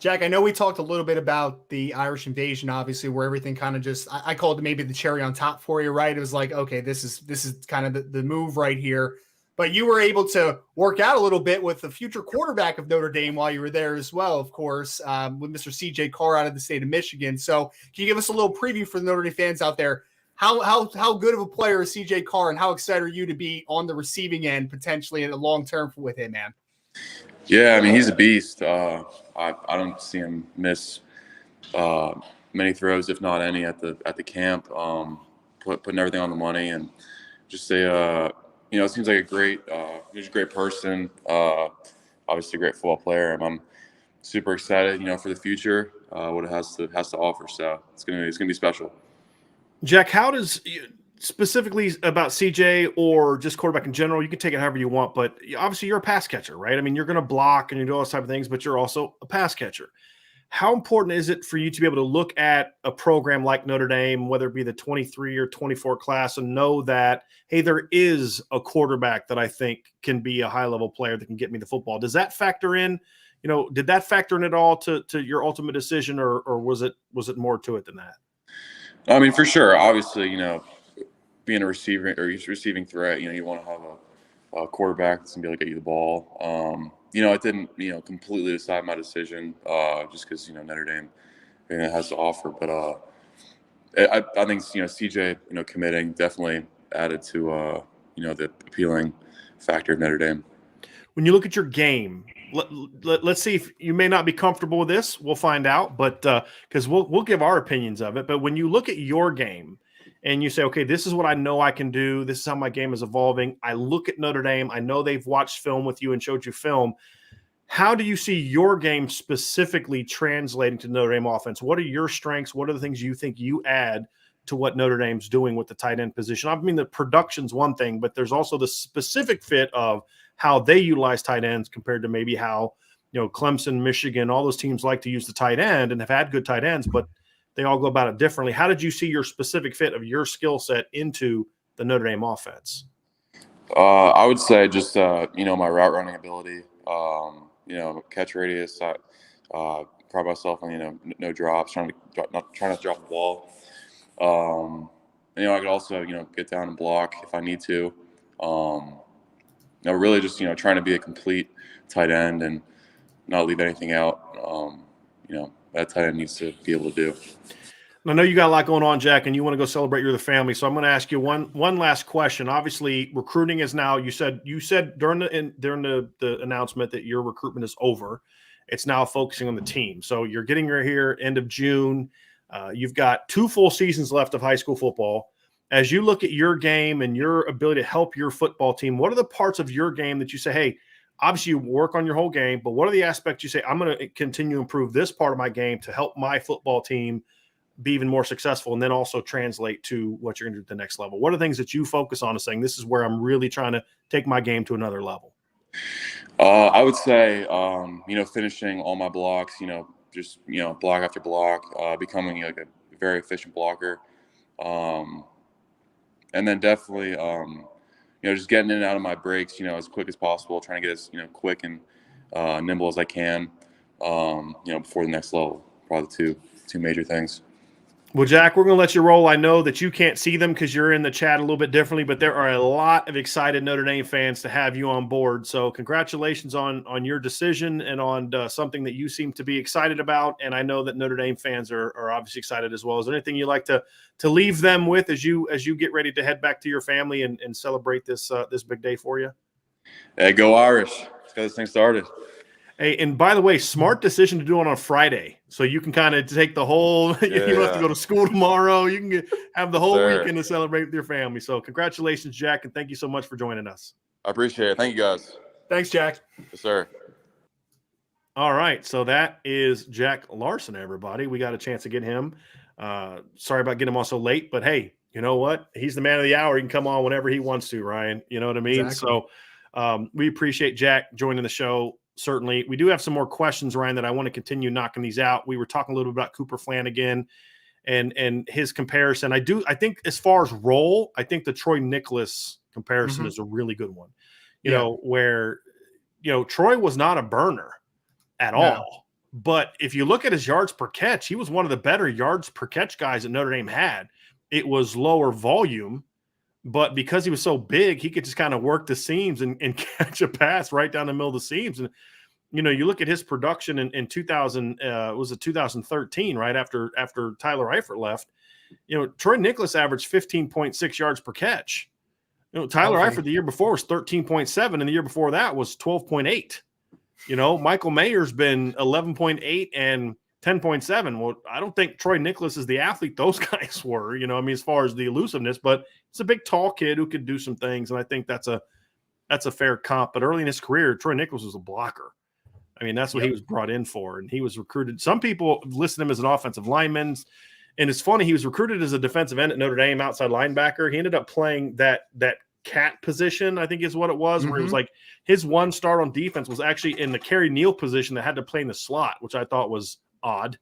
Jack, I know we talked a little bit about the Irish invasion, obviously, where everything kind of just, I called it maybe the cherry on top for you, right? It was like, okay, this is kind of the move right here. But you were able to work out a little bit with the future quarterback of Notre Dame while you were there as well, of course, with Mr. CJ Carr out of the state of Michigan. So can you give us a little preview for the Notre Dame fans out there? How good of a player is CJ Carr, and how excited are you to be on the receiving end potentially in the long term with him, man? Yeah, I mean, he's a beast. I don't see him miss many throws, if not any, at the camp. Putting everything on the money, and just it seems like he's a great person. Obviously, a great football player, and I'm super excited, for the future, what it has to offer. So it's gonna be special. Jack, how does specifically about CJ or just quarterback in general, you can take it however you want, but obviously you're a pass catcher, right? I mean, you're going to block and you do all those type of things, but you're also a pass catcher. How important is it for you to be able to look at a program like Notre Dame, whether it be the 23 or 24 class, and know that, hey, there is a quarterback that I think can be a high-level player that can get me the football? Does that factor in? Did that factor in at all to your ultimate decision, or was it more to it than that? I mean, for sure. Obviously, being a receiver or receiving threat, you want to have a quarterback that's gonna be able to get you the ball. It didn't, completely decide my decision, just because Notre Dame, has to offer. But I think CJ, committing definitely added to the appealing factor of Notre Dame. When you look at your game, let's see if you may not be comfortable with this. We'll find out, but because we'll give our opinions of it. But when you look at your game and you say, okay, this is what I know I can do, this is how my game is evolving. I look at Notre Dame. I know they've watched film with you and showed you film. How do you see your game specifically translating to Notre Dame offense? What are your strengths? What are the things you think you add to what Notre Dame's doing with the tight end position? I mean, the production's one thing, but there's also the specific fit of how they utilize tight ends compared to maybe how, Clemson, Michigan, all those teams like to use the tight end and have had good tight ends, but they all go about it differently. How did you see your specific fit of your skill set into the Notre Dame offense? I would say just, my route running ability, catch radius. I pride myself on, no drops, not trying to drop the ball. I could also, get down and block if I need to. Really just, trying to be a complete tight end and not leave anything out. That tight end needs to be able to do. I know you got a lot going on, Jack, and you want to go celebrate your family. So I'm going to ask you one last question. Obviously, recruiting is now. You said during the announcement that your recruitment is over. It's now focusing on the team. So you're getting here end of June. You've got 2 full seasons left of high school football. As you look at your game and your ability to help your football team, what are the parts of your game that you say, hey, obviously you work on your whole game, but what are the aspects you say, I'm going to continue to improve this part of my game to help my football team be even more successful, and then also translate to what you're going to do at the next level? What are the things that you focus on as saying, this is where I'm really trying to take my game to another level? I would say, finishing all my blocks, just, block after block, becoming like a very efficient blocker. And then definitely, just getting in and out of my breaks, as quick as possible, trying to get as, quick and nimble as I can, before the next level. Probably the two major things. Well, Jack, we're going to let you roll. I know that you can't see them because you're in the chat a little bit differently, but there are a lot of excited Notre Dame fans to have you on board. So congratulations on your decision and on something that you seem to be excited about. And I know that Notre Dame fans are obviously excited as well. Is there anything you'd like to leave them with as you get ready to head back to your family and celebrate this big day for you? Hey, go Irish. Let's get this thing started. Hey, and by the way, smart decision to do it on a Friday, so you can kind of take the whole. You don't have to go to school tomorrow. You can have the whole weekend to celebrate with your family. So, congratulations, Jack, and thank you so much for joining us. I appreciate it. Thank you, guys. Thanks, Jack. Yes, sir. All right, so that is Jack Larsen, everybody. We got a chance to get him. Sorry about getting him on so late, but hey, you know what? He's the man of the hour. He can come on whenever he wants to, Ryan. You know what I mean? Exactly. So, we appreciate Jack joining the show. Certainly. We do have some more questions, Ryan, that I want to continue knocking these out. We were talking a little bit about Cooper Flanagan and his comparison. I think as far as role, I think the Troy Nicholas comparison is a really good one. You know, where, Troy was not a burner at all. But if you look at his yards per catch, he was one of the better yards per catch guys that Notre Dame had. It was lower volume, but because he was so big, he could just kind of work the seams and catch a pass right down the middle of the seams. And, you look at his production in 2013, right after Tyler Eifert left. Troy Nicholas averaged 15.6 yards per catch. Tyler Eifert the year before was 13.7, and the year before that was 12.8. Michael Mayer's been 11.8 and 10.7. Well, I don't think Troy Nicholas is the athlete those guys were, as far as the elusiveness, but it's a big, tall kid who could do some things. And I think that's a fair comp. But early in his career, Troy Nicholas was a blocker. That's what he was brought in for. And he was recruited. Some people listed him as an offensive lineman. And it's funny, he was recruited as a defensive end at Notre Dame, outside linebacker. He ended up playing that cat position, I think is what it was, where it was like his one start on defense was actually in the Kerry Neal position that had to play in the slot, which I thought was odd.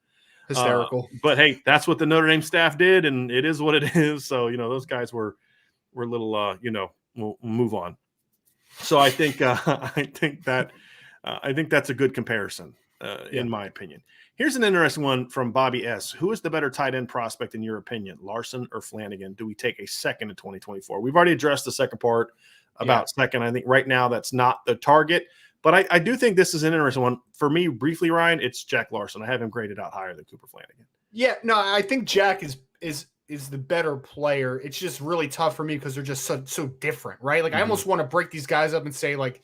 Hysterical. But hey, that's what the Notre Dame staff did, and it is what it is. So, those guys were a little, we'll move on. So I think that's a good comparison, in my opinion. Here's an interesting one from Bobby S. Who is the better tight end prospect in your opinion, Larson or Flanagan? Do we take a second in 2024? We've already addressed the second part about second. I think right now that's not the target, but I do think this is an interesting one. For me, briefly, Ryan, it's Jack Larsen. I have him graded out higher than Cooper Flanagan. Yeah, no, I think Jack is the better player. It's just really tough for me because they're just so different, right? Like I almost want to break these guys up and say like,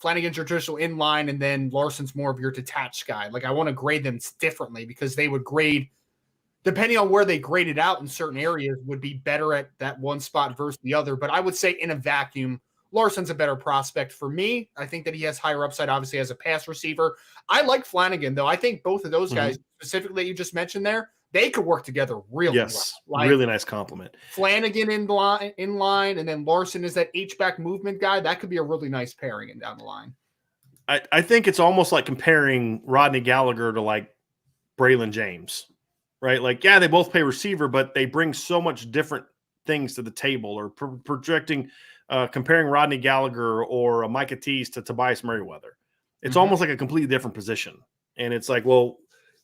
Flanagan's your traditional inline, and then Larson's more of your detached guy. Like I want to grade them differently because they would grade, depending on where they graded out in certain areas, would be better at that one spot versus the other. But I would say in a vacuum, Larson's a better prospect for me. I think that he has higher upside, obviously, as a pass receiver. I like Flanagan, though. I think both of those guys, specifically that you just mentioned there, they could work together really well. Like really nice compliment. Flanagan in line, and then Larson is that H-back movement guy. That could be a really nice pairing and down the line. I think it's almost like comparing Rodney Gallagher to like Braylon James, right? Like, yeah, they both play receiver, but they bring so much different things to the table. Or projecting, comparing Rodney Gallagher or Micah Tease to Tobias Merriweather. It's almost like a completely different position. And it's like, well,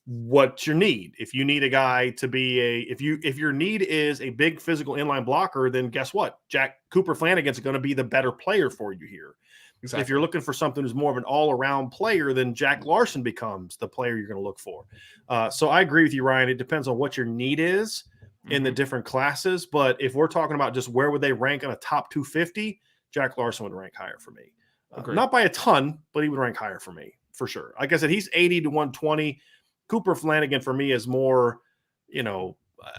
what's your need? If you need a guy to be if your need is a big physical inline blocker, then guess what? Cooper Flanagan's going to be the better player for you here. Exactly. If you're looking for something who's more of an all-around player, then Jack Larsen becomes the player you're going to look for. So I agree with you, Ryan. It depends on what your need is in the different classes. But if we're talking about just where would they rank on a top 250, Jack Larsen would rank higher for me. Not by a ton, but he would rank higher for me, for sure. Like I said, he's 80 to 120. Cooper Flanagan for me is more,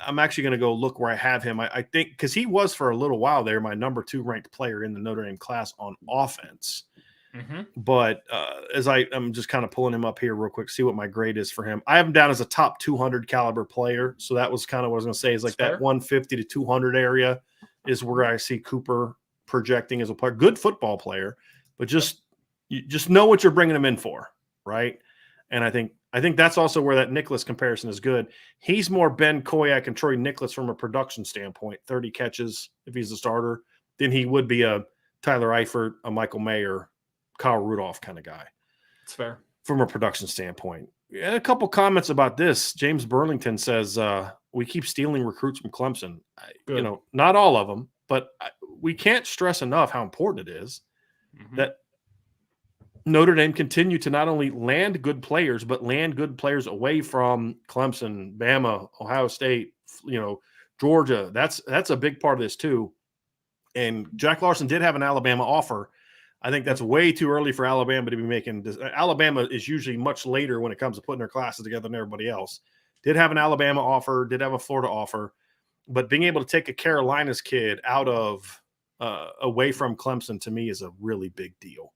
I'm actually going to go look where I have him. I think because he was for a little while there my number 2 ranked player in the Notre Dame class on offense. But as I'm just kind of pulling him up here real quick, see what my grade is for him. I have him down as a top 200 caliber player. So that was kind of what I was going to say is like that 150 to 200 area is where I see Cooper projecting as a player. Good football player, but you just know what you're bringing him in for, right? And I think that's also where that Nicholas comparison is good. He's more Ben Koyak and Troy Nicholas from a production standpoint, 30 catches if he's a starter, than he would be a Tyler Eifert, a Michael Mayer, Kyle Rudolph kind of guy. It's fair. From a production standpoint. And a couple comments about this. James Burlington says, we keep stealing recruits from Clemson. Not all of them, but we can't stress enough how important it is that Notre Dame continue to not only land good players, but land good players away from Clemson, Bama, Ohio State, Georgia. That's a big part of this too. And Jack Larsen did have an Alabama offer. I think that's way too early for Alabama to be making this. Alabama is usually much later when it comes to putting their classes together than everybody else. Did have an Alabama offer, did have a Florida offer, but being able to take a Carolinas kid out of away from Clemson to me is a really big deal,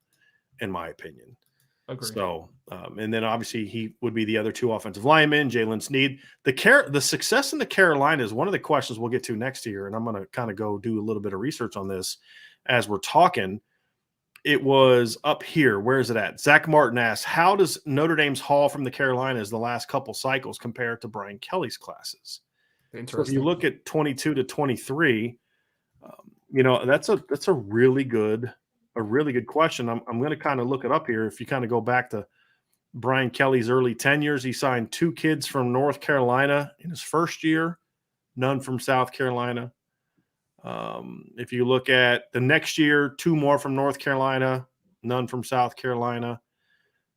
in my opinion. Agreed. So, and then obviously he would be the other 2 offensive linemen, Jalen Sneed. The success in the Carolinas is one of the questions we'll get to next year, and I'm going to kind of go do a little bit of research on this as we're talking. It was up here. Where is it at? Zach Martin asked, how does Notre Dame's haul from the Carolinas the last couple cycles compare to Brian Kelly's classes? So if you look at 22 to 23, that's a really good question. I'm going to kind of look it up here. If you kind of go back to Brian Kelly's early tenures. He signed 2 kids from North Carolina in his first year, none from South Carolina. If you look at the next year, 2 more from North Carolina, none from South Carolina.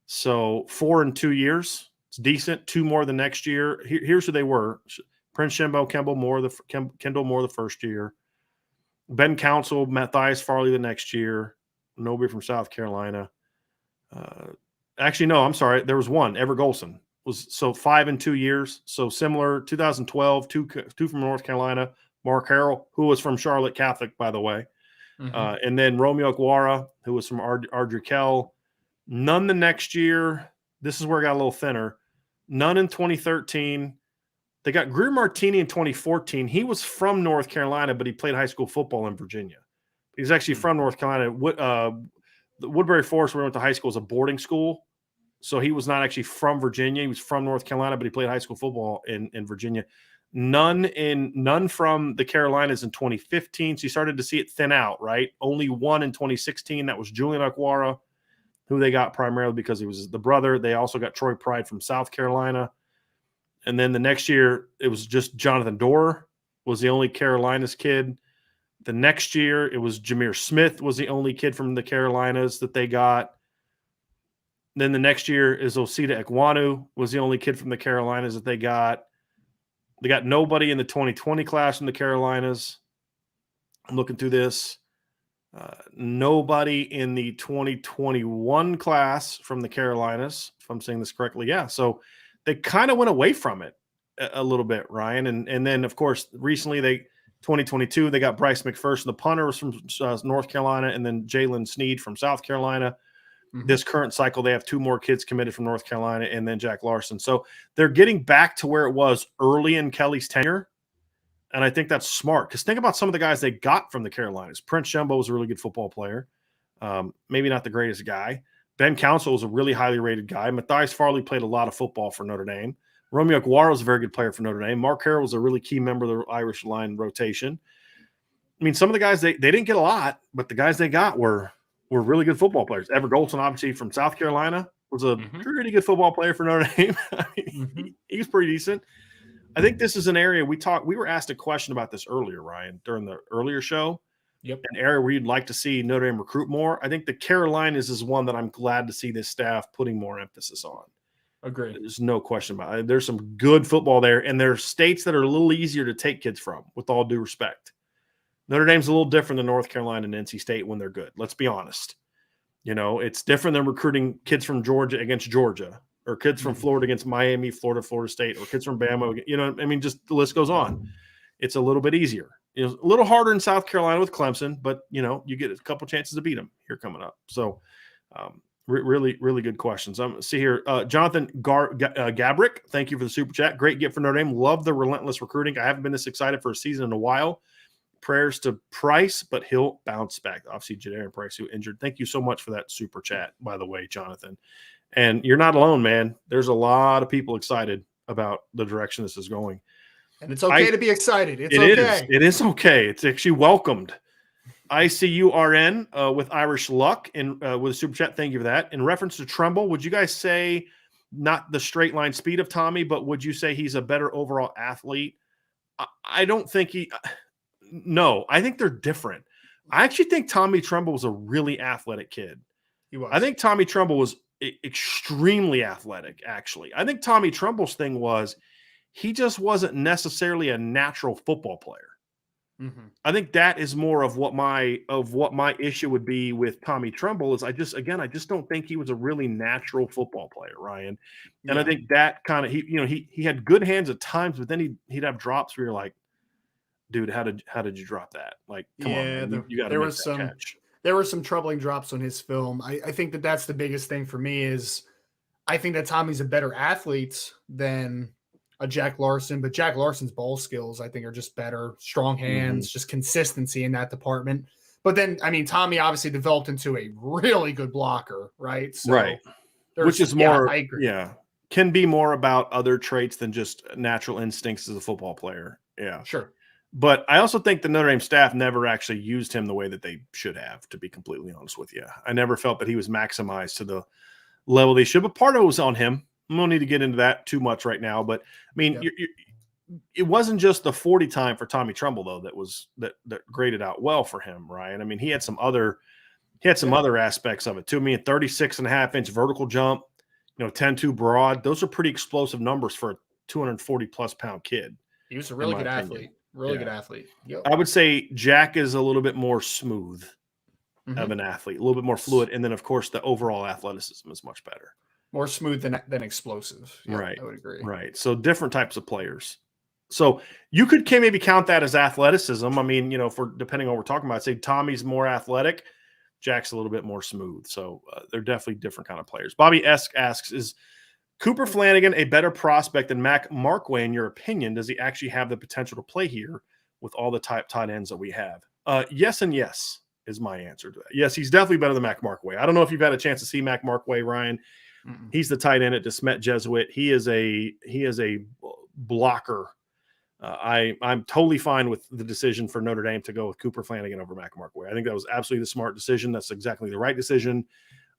So 4 in 2 years. It's decent. 2 more the next year. Here's who they were. Prince Shembo, Kendall Moore the first year. Ben Council, Matthias Farley the next year. Nobody from South Carolina. Actually, no, I'm sorry. There was one. Everett Golson was 5 in 2 years. So similar. 2012, two from North Carolina. Mark Harrell, who was from Charlotte Catholic, by the way. And then Romeo Aguara, who was from Ardrikell. None the next year. This is where it got a little thinner. None in 2013. They got Greer Martini in 2014. He was from North Carolina, but he played high school football in Virginia. He's actually from North Carolina. The Woodbury Forest, where we went to high school, is a boarding school. So he was not actually from Virginia. He was from North Carolina, but he played high school football in Virginia. None from the Carolinas in 2015. So you started to see it thin out, right? Only one in 2016. That was Julian Aguara, who they got primarily because he was the brother. They also got Troy Pride from South Carolina. And then the next year, it was just Jonathan Dorr was the only Carolinas kid. The next year, it was Jameer Smith was the only kid from the Carolinas that they got. Then the next year is Osita Ekwanu was the only kid from the Carolinas that they got. They got nobody in the 2020 class from the Carolinas. I'm looking through this. Nobody in the 2021 class from the Carolinas, if I'm saying this correctly. Yeah, so they kind of went away from it a little bit, Ryan. And then, of course, recently 2022, they got Bryce McPherson. The punter was from North Carolina, and then Jalen Sneed from South Carolina. This current cycle, they have 2 more kids committed from North Carolina, and then Jack Larsen. So they're getting back to where it was early in Kelly's tenure. And I think that's smart because think about some of the guys they got from the Carolinas. Prince Shembo was a really good football player. Maybe not the greatest guy. Ben Council was a really highly rated guy. Matthias Farley played a lot of football for Notre Dame. Romeo Aguara was a very good player for Notre Dame. Mark Harrell was a really key member of the Irish line rotation. I mean, some of the guys, they didn't get a lot, but the guys they got were really good football players. Everett Golson, obviously from South Carolina, was a pretty good football player for Notre Dame. I mean, he was pretty decent. I think this is an area we were asked a question about this earlier, Ryan, during the earlier show. Yep. An area where you'd like to see Notre Dame recruit more. I think the Carolinas is one that I'm glad to see this staff putting more emphasis on. Agreed. There's no question about it. There's some good football there, and there are states that are a little easier to take kids from, with all due respect. Notre Dame's a little different than North Carolina and NC State when they're good. Let's be honest. You know, it's different than recruiting kids from Georgia against Georgia, or kids from Florida against Miami, Florida State, or kids from Bama. You know, I mean, just the list goes on. It's a little bit easier. You know, a little harder in South Carolina with Clemson, but, you know, you get a couple chances to beat them here coming up. So, really, really good questions. See here, Jonathan Gabrick, thank you for the super chat. Great get for Notre Dame. Love the relentless recruiting. I haven't been this excited for a season in a while. Prayers to Price, but he'll bounce back. Obviously, Jadarian Price, who injured. Thank you so much for that super chat, by the way, Jonathan. And you're not alone, man. There's a lot of people excited about the direction this is going. And it's okay to be excited. It is okay. It's actually welcomed. ICURN with Irish Luck and with a super chat. Thank you for that. In reference to Tremble, would you guys say not the straight line speed of Tommy, but would you say he's a better overall athlete? I don't think no, I think they're different. I actually think Tommy Tremble was a really athletic kid. He was. I think Tommy Tremble was extremely athletic, actually. I think Tommy Tremble's thing was he just wasn't necessarily a natural football player. I think that is more of what my issue would be with Tommy Tremble is I just don't think he was a really natural football player, Ryan. And I think that kind of he had good hands at times, but then he'd have drops where you're like, dude, how did you drop that? Like, come on, man. You got to make that catch. There were some troubling drops on his film. I think that's the biggest thing for me is I think that Tommy's a better athlete than a Jack Larsen, but Jack Larsen's ball skills, I think, are just better. Strong hands, just consistency in that department. But then, I mean, Tommy obviously developed into a really good blocker, right? So right. Which is more, I agree. Can be more about other traits than just natural instincts as a football player. Yeah. Sure. But I also think the Notre Dame staff never actually used him the way that they should have, to be completely honest with you. I never felt that he was maximized to the level they should. But part of it was on him. We don't need to get into that too much right now. But I mean, it wasn't just the 40 time for Tommy Trumbull though that graded out well for him, Ryan. I mean, he had some other aspects of it too. I mean, 36.5-inch vertical jump, 10-2 broad. Those are pretty explosive numbers for a 240+ pound kid. He was a really good athlete. Really good athlete. Yep. I would say Jack is a little bit more smooth of an athlete, a little bit more fluid. And then, of course, the overall athleticism is much better. More smooth than explosive. Yep, right. I would agree. Right. So different types of players. So you could maybe count that as athleticism. I mean, for depending on what we're talking about, I'd say Tommy's more athletic. Jack's a little bit more smooth. So they're definitely different kind of players. Bobby Esk asks, is Cooper Flanagan a better prospect than Mac Markway, in your opinion? Does he actually have the potential to play here with all the tight ends that we have? Yes and yes is my answer to that. Yes, he's definitely better than Mac Markway. I don't know if you've had a chance to see Mac Markway, Ryan. He's the tight end at DeSmet Jesuit. He is a blocker. I'm totally fine with the decision for Notre Dame to go with Cooper Flanagan over Mac Markway. I think that was absolutely the smart decision. That's exactly the right decision.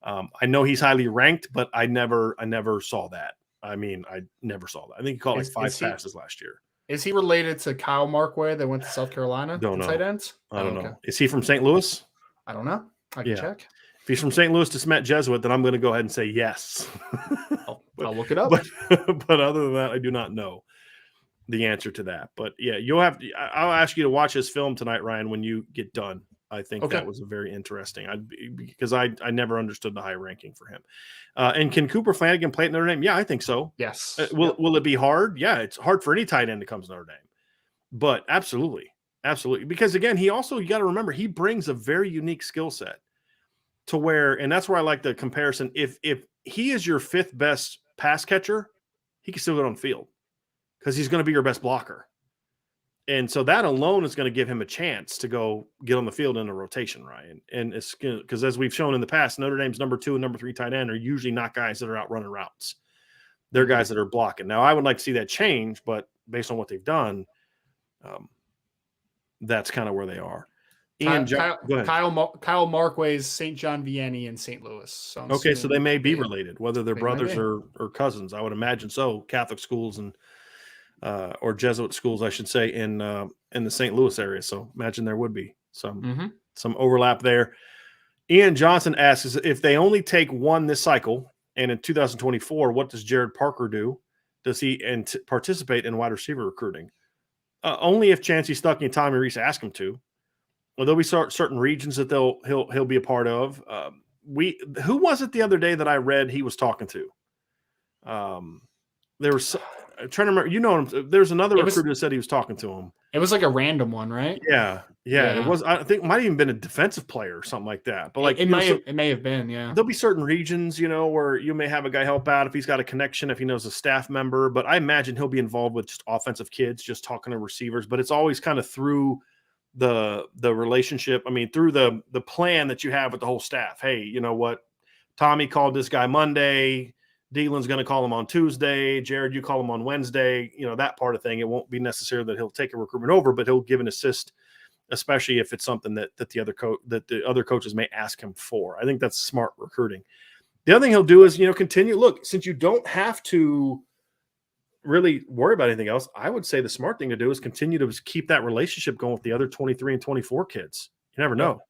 I know he's highly ranked, but I never saw that. I mean, I never saw that. I think he caught like 5 passes last year. Is he related to Kyle Markway that went to South Carolina? Don't know. Tight ends? I don't know. Is he from St. Louis? I don't know. I can check. If he's from St. Louis to Smet Jesuit, then I'm going to go ahead and say yes. I'll look it up. But other than that, I do not know the answer to that. But yeah, I'll ask you to watch his film tonight, Ryan, when you get done. I think that was a very interesting. Because I never understood the high ranking for him. And can Cooper Flanagan play at Notre Dame? Yeah, I think so. Yes. Will it be hard? Yeah, it's hard for any tight end that comes to Notre Dame. But absolutely. Because again, you got to remember, he brings a very unique skill set to where, and that's where I like the comparison. If he is your 5th best pass catcher, he can still get on the field because he's going to be your best blocker. And so that alone is going to give him a chance to go get on the field in a rotation, Ryan. And it's because, as we've shown in the past, Notre Dame's number 2 and number 3 tight end are usually not guys that are out running routes. They're guys that are blocking. Now, I would like to see that change, but based on what they've done, that's kind of where they are. Kyle Markway's St. John Vianney in St. Louis. So so they may be related, whether they're brothers or cousins. I would imagine so. Catholic schools and or Jesuit schools, I should say, in the St. Louis area. So imagine there would be some overlap there. Ian Johnson asks, if they only take one this cycle, and in 2024, what does Jared Parker do? Does he participate in wide receiver recruiting? Only if Chancey Stuckey and Tommy Reese ask him to. Well, there'll be certain regions that he'll be a part of. Who was it the other day that I read he was talking to? There was I'm trying to remember. There's another recruiter that said he was talking to him. It was like a random one, right? Yeah. It was. I think it might have even been a defensive player or something like that. But it may have been. Yeah. There'll be certain regions, where you may have a guy help out if he's got a connection, if he knows a staff member. But I imagine he'll be involved with just offensive kids, just talking to receivers. But it's always kind of through the relationship. I mean, through the plan that you have with the whole staff. Hey, you know what? Tommy called this guy Monday. Dealin's going to call him on Tuesday. Jared, you call him on Wednesday. That part of thing. It won't be necessary that he'll take a recruitment over, but he'll give an assist, especially if it's something that the other coaches may ask him for. I think that's smart recruiting. The other thing he'll do is, continue. Look, since you don't have to really worry about anything else, I would say the smart thing to do is continue to keep that relationship going with the other 23 and 24 kids. You never know.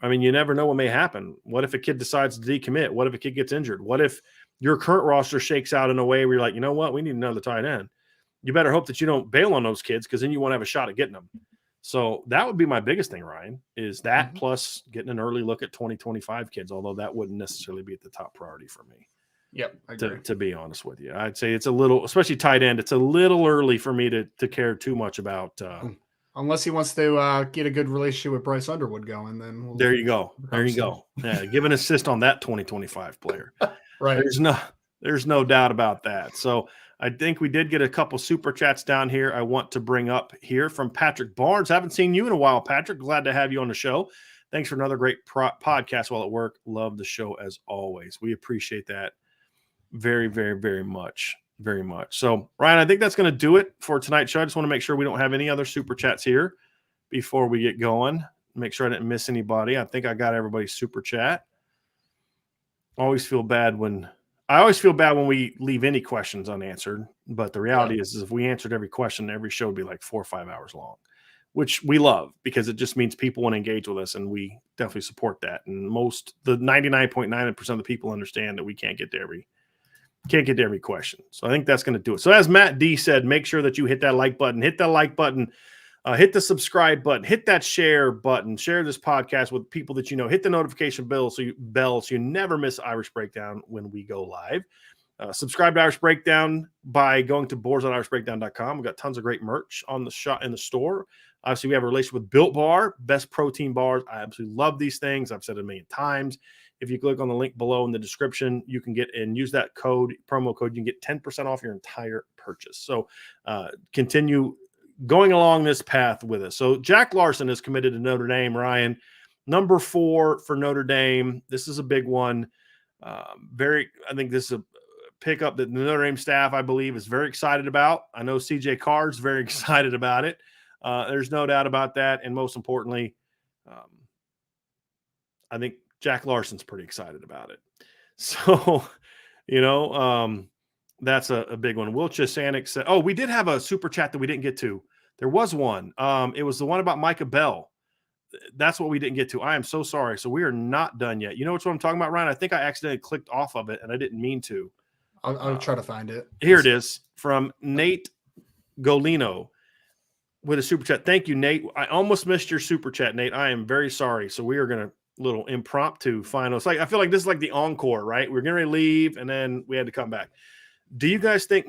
I mean, you never know what may happen. What if a kid decides to decommit? What if a kid gets injured? What if your current roster shakes out in a way where you're like, you know what, we need another tight end? You better hope that you don't bail on those kids, because then you want to have a shot at getting them. So that would be my biggest thing, Ryan, is that plus getting an early look at 2025 kids, although that wouldn't necessarily be at the top priority for me. Yep, I agree. To be honest with you, I'd say it's a little, especially tight end, it's a little early for me to care too much about. Unless he wants to get a good relationship with Bryce Underwood going, then there you go. Yeah, give an assist on that 2025 player. Right. There's no doubt about that. So I think we did get a couple super chats down here I want to bring up here from Patrick Barnes. Haven't seen you in a while, Patrick. Glad to have you on the show. Thanks for another great podcast while at work. Love the show as always. We appreciate that very, very, very much. Very much. So, Ryan, I think that's going to do it for tonight's show. I just want to make sure we don't have any other super chats here before we get going. Make sure I didn't miss anybody. I think I got everybody's super chat. always feel bad when we leave any questions unanswered. But the reality is if we answered every question, every show would be like 4 or 5 hours long, which we love because it just means people want to engage with us, and we definitely support that. And the 99.9% of the people understand that we can't get to every question. So I think that's going to do it. So as Matt D said, make sure that you hit that like button, hit the subscribe button, hit that share button, share this podcast with people that you know, hit the notification bell so you never miss Irish Breakdown when we go live. Subscribe to Irish Breakdown by going to boards.irishbreakdown.com. We've got tons of great merch in the store. Obviously, we have a relationship with Built Bar, best protein bars. I absolutely love these things. I've said it a million times. If you click on the link below in the description, you can get and use that promo code. You can get 10% off your entire purchase. So continue going along this path with us. So Jack Larsen is committed to Notre Dame, Ryan. Number 4 for Notre Dame. This is a big one. I think this is a pickup that the Notre Dame staff, I believe, is very excited about. I know CJ Carr is very excited about it. There's no doubt about that. And most importantly, I think Jack Larsen's pretty excited about it. So, that's a big one. Will Chisanik said, we did have a super chat that we didn't get to. There was one. It was the one about Micah Bell. That's what we didn't get to. I am so sorry. So we are not done yet. You know what I'm talking about, Ryan? I think I accidentally clicked off of it and I didn't mean to. I'll try to find it. Here it is from Nate Golino with a super chat. Thank you, Nate. I almost missed your super chat, Nate. I am very sorry. So we are going to little impromptu final. It's like, I feel like this is like the encore, right? We're going to leave and then we had to come back. Do you guys think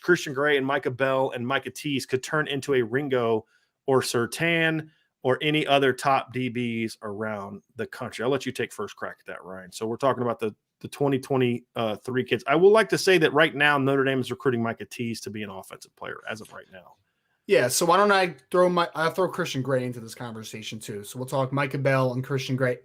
Christian Gray and Micah Bell and Micah Tease could turn into a Ringo or Surtain or any other top DBs around the country? I'll let you take first crack at that, Ryan. So we're talking about the 2023 kids. I will like to say that right now Notre Dame is recruiting Micah Tease to be an offensive player as of right now. Yeah, so why don't I throw Christian Gray into this conversation too. So we'll talk Micah Bell and Christian Gray.